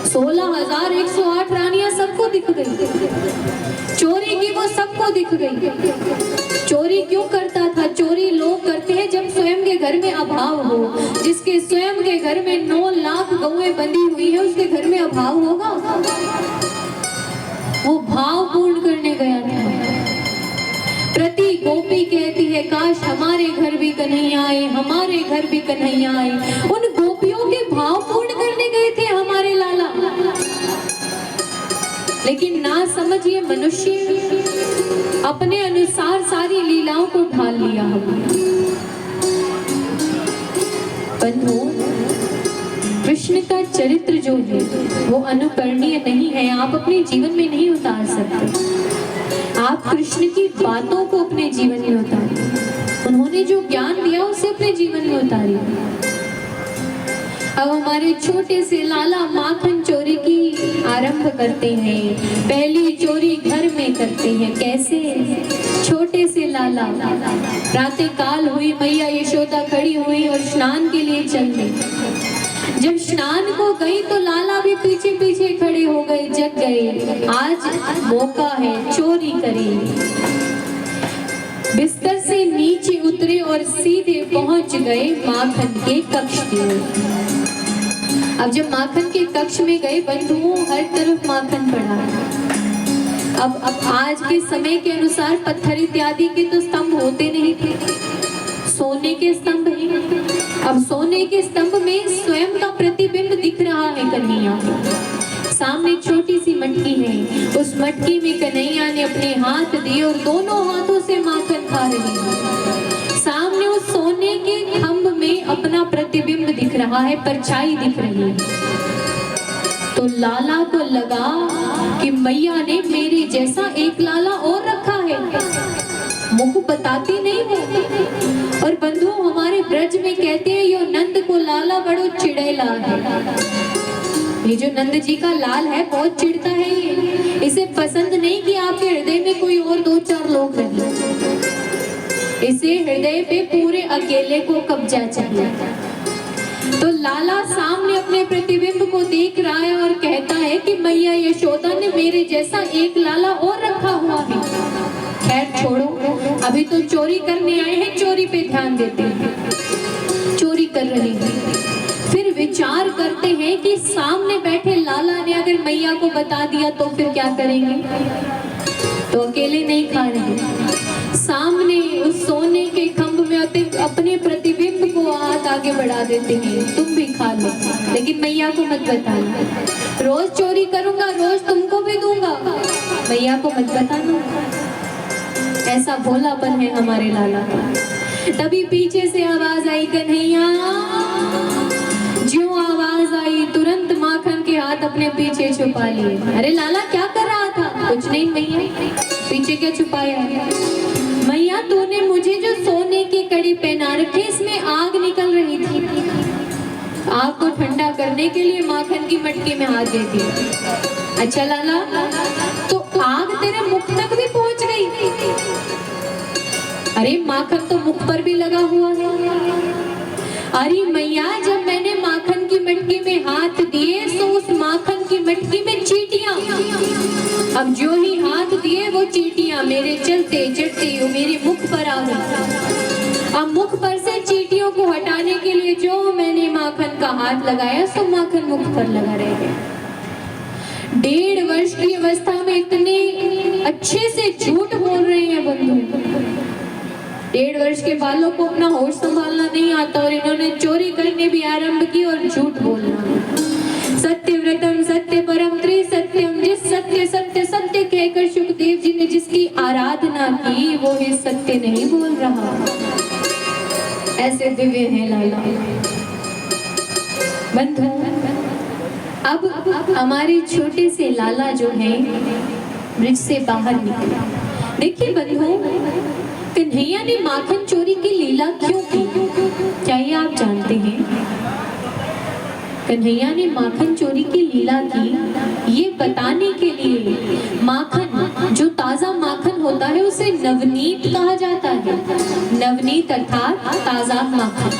16,108 रानियां सबको दिख गई, चोरी की वो सबको दिख गई। चोरी क्यों करता था? चोरी लोग करते हैं जब स्वयं के अभाव हो। जिसके स्वयं के घर में 9 लाख गौएं बंधी हुई है, उसके घर में अभाव होगा? वो भाव पूर्ण करने गया था। प्रति गोपी कहती है, काश हमारे घर भी कन्हैया आए, हमारे घर भी कन्हैया आए। उन गोपियों के भाव पूर्ण करने गए थे हमारे लाला। लेकिन ना समझिए, मनुष्य अपने अनुसार सारी लीलाओं को ढाल लिया हमने। बंधु, कृष्ण का चरित्र जो है वो अनुकरणीय नहीं है, आप अपने जीवन में नहीं उतार सकते। आप कृष्ण की बातों को अपने जीवन में उतारिए, उन्होंने जो ज्ञान दिया उसे अपने जीवन में उतारिए। अब हमारे छोटे से लाला माखन चोरी की आरंभ करते हैं। पहली चोरी घर में करते हैं। कैसे? छोटे से लाला, प्रातः काल हुई, मैया यशोदा खड़ी हुई और स्नान के लिए चल गई। जब स्नान को गई तो लाला भी पीछे पीछे खड़े हो गए, जग गए, आज मौका है, चोरी करें। बिस्तर से नीचे उतरे और सीधे पहुंच गए माखन के कक्ष में। अब जब माखन के कक्ष में गए, बंधुओं, हर तरफ माखन पड़ा। अब आज के समय के अनुसार पत्थर इत्यादि के तो स्तंभ होते नहीं थे, सोने के स्तंभ हैं। अब सोने के स्तंभ में स्वयं का प्रतिबिंब दिख रहा है कन्हैया। सामने छोटी सी मटकी है, उस मटकी में कन्हैया ने अपने हाथ दिए और दोनों हाथों से माखन खा रही है। सामने उस सोने के खंभ में अपना प्रतिबिंब दिख रहा है, परछाई दिख रही है। तो लाला को लगा कि मैया ने मेरे जैसा एक लाला और रखा है, मुख बताती नहीं हो। और बंधु, हमारे ब्रज में कहते हैं, यो नंद को लाला बड़ो चिड़ैला है। ये जो नंद जी का लाल है बहुत चिढ़ता है, ये इसे पसंद नहीं कि आपके हृदय में कोई और 2-4 लोग रहे। इसे हृदय पे पूरे अकेले को कब्जा चाहिए। तो लाला सामने अपने प्रतिबिंब को देख रहा है और कहता है कि मैया यशोदा ने मेरे जैसा एक लाला और रखा हुआ है। खैर छोड़ो, अभी तो चोरी करने आए हैं, चोरी पे ध्यान देते हैं। चोरी कर रहे हैं, फिर विचार करते हैं कि सामने बैठे लाला ने अगर मैया को बता दिया तो फिर क्या करेंगे। तो अकेले नहीं खा रहे, सामने उस सोने के खंभ में अपने प्रतिबिंब को हाथ आगे बढ़ा देते हैं, तुम भी खा लो, लेकिन मैया को मत बताना। रोज चोरी करूंगा, रोज तुमको भी दूंगा, मैया को मत बताना। ऐसा भोलापन है हमारे लाला का। तभी पीछे से आवाज आई, कन्हैया। ज्यों आवाज आई, तुरंत माखन के हाथ अपने पीछे छुपा लिए। अरे लाला क्या कर रहा था? कुछ नहीं मैया, पीछे क्या छुपाया है? मैया तूने मुझे जो सोने की कड़ी पहना रखी, इसमें आग निकल रही थी, आग को ठंडा करने के लिए माखन की मटकी में हाथ दे दिया। अच्छा लाला, तो आग तेरे मुख तक भी पहुंच गई? अरे माखन तो मुख पर भी लगा हुआ है। अरे मैया, जब मैंने माखन की मटकी में हाथ दिए तो उस माखन की मटकी में चींटियां, अब जो ही हाथ दिए वो चींटियां मेरे चलते चढ़ते मेरे मुख पर आ गई। अब मुख पर से चींटियों को हटाने के लिए जो मैंने माखन का हाथ लगाया, सो माखन मुख पर लगा रह गया। 1.5 वर्ष की अवस्था में इतने अच्छे से झूठ बोल रहे हैं बंधु। 1.5 वर्ष के बालों को अपना होश संभालना नहीं आता और इन्होंने चोरी करने भी आरंभ की और झूठ बोलना। सत्यव्रतम सत्य परम त्रिसत्यम, जिस सत्य सत्य सत्य कहकर सुखदेव जी ने जिसकी आराधना की, वो ही सत्य नहीं बोल रहा। ऐसे दिव्य है लाला। बंधु, अब हमारे छोटे से लाला जो है ब्रिज से बाहर निकले। देखिए बंधु, कन्हैया ने माखन चोरी की लीला क्यों की? क्या ये आप जानते हैं? कन्हैया ने माखन चोरी की लीला की ये बताने के लिए, माखन जो ताजा माखन होता है उसे नवनीत कहा जाता है। नवनीत अर्थात ताजा माखन।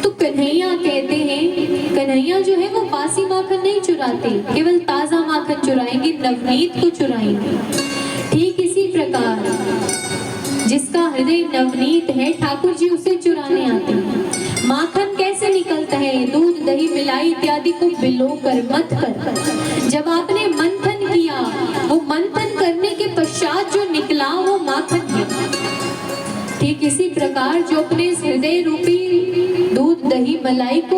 तो कन्हैया कहते हैं, कन्हैया जो है वो बासी माखन नहीं चुराते, केवल ताजा माखन चुराएंगे, नवनीत को चुराएंगे। ठीक इसी प्रकार जिसका हृदय नवनीत है ठाकुर जी उसे चुराने आते हैं। माखन कैसे निकलता है? दूध दही मिलाई इत्यादि को बिलोकर मत कर जब आपने मंथन किया, वो मंथन करने के पश्चात जो निकला वो माखन है। ठीक इसी प्रकार जो अपने हृदय रूपी दूध दही मलाई को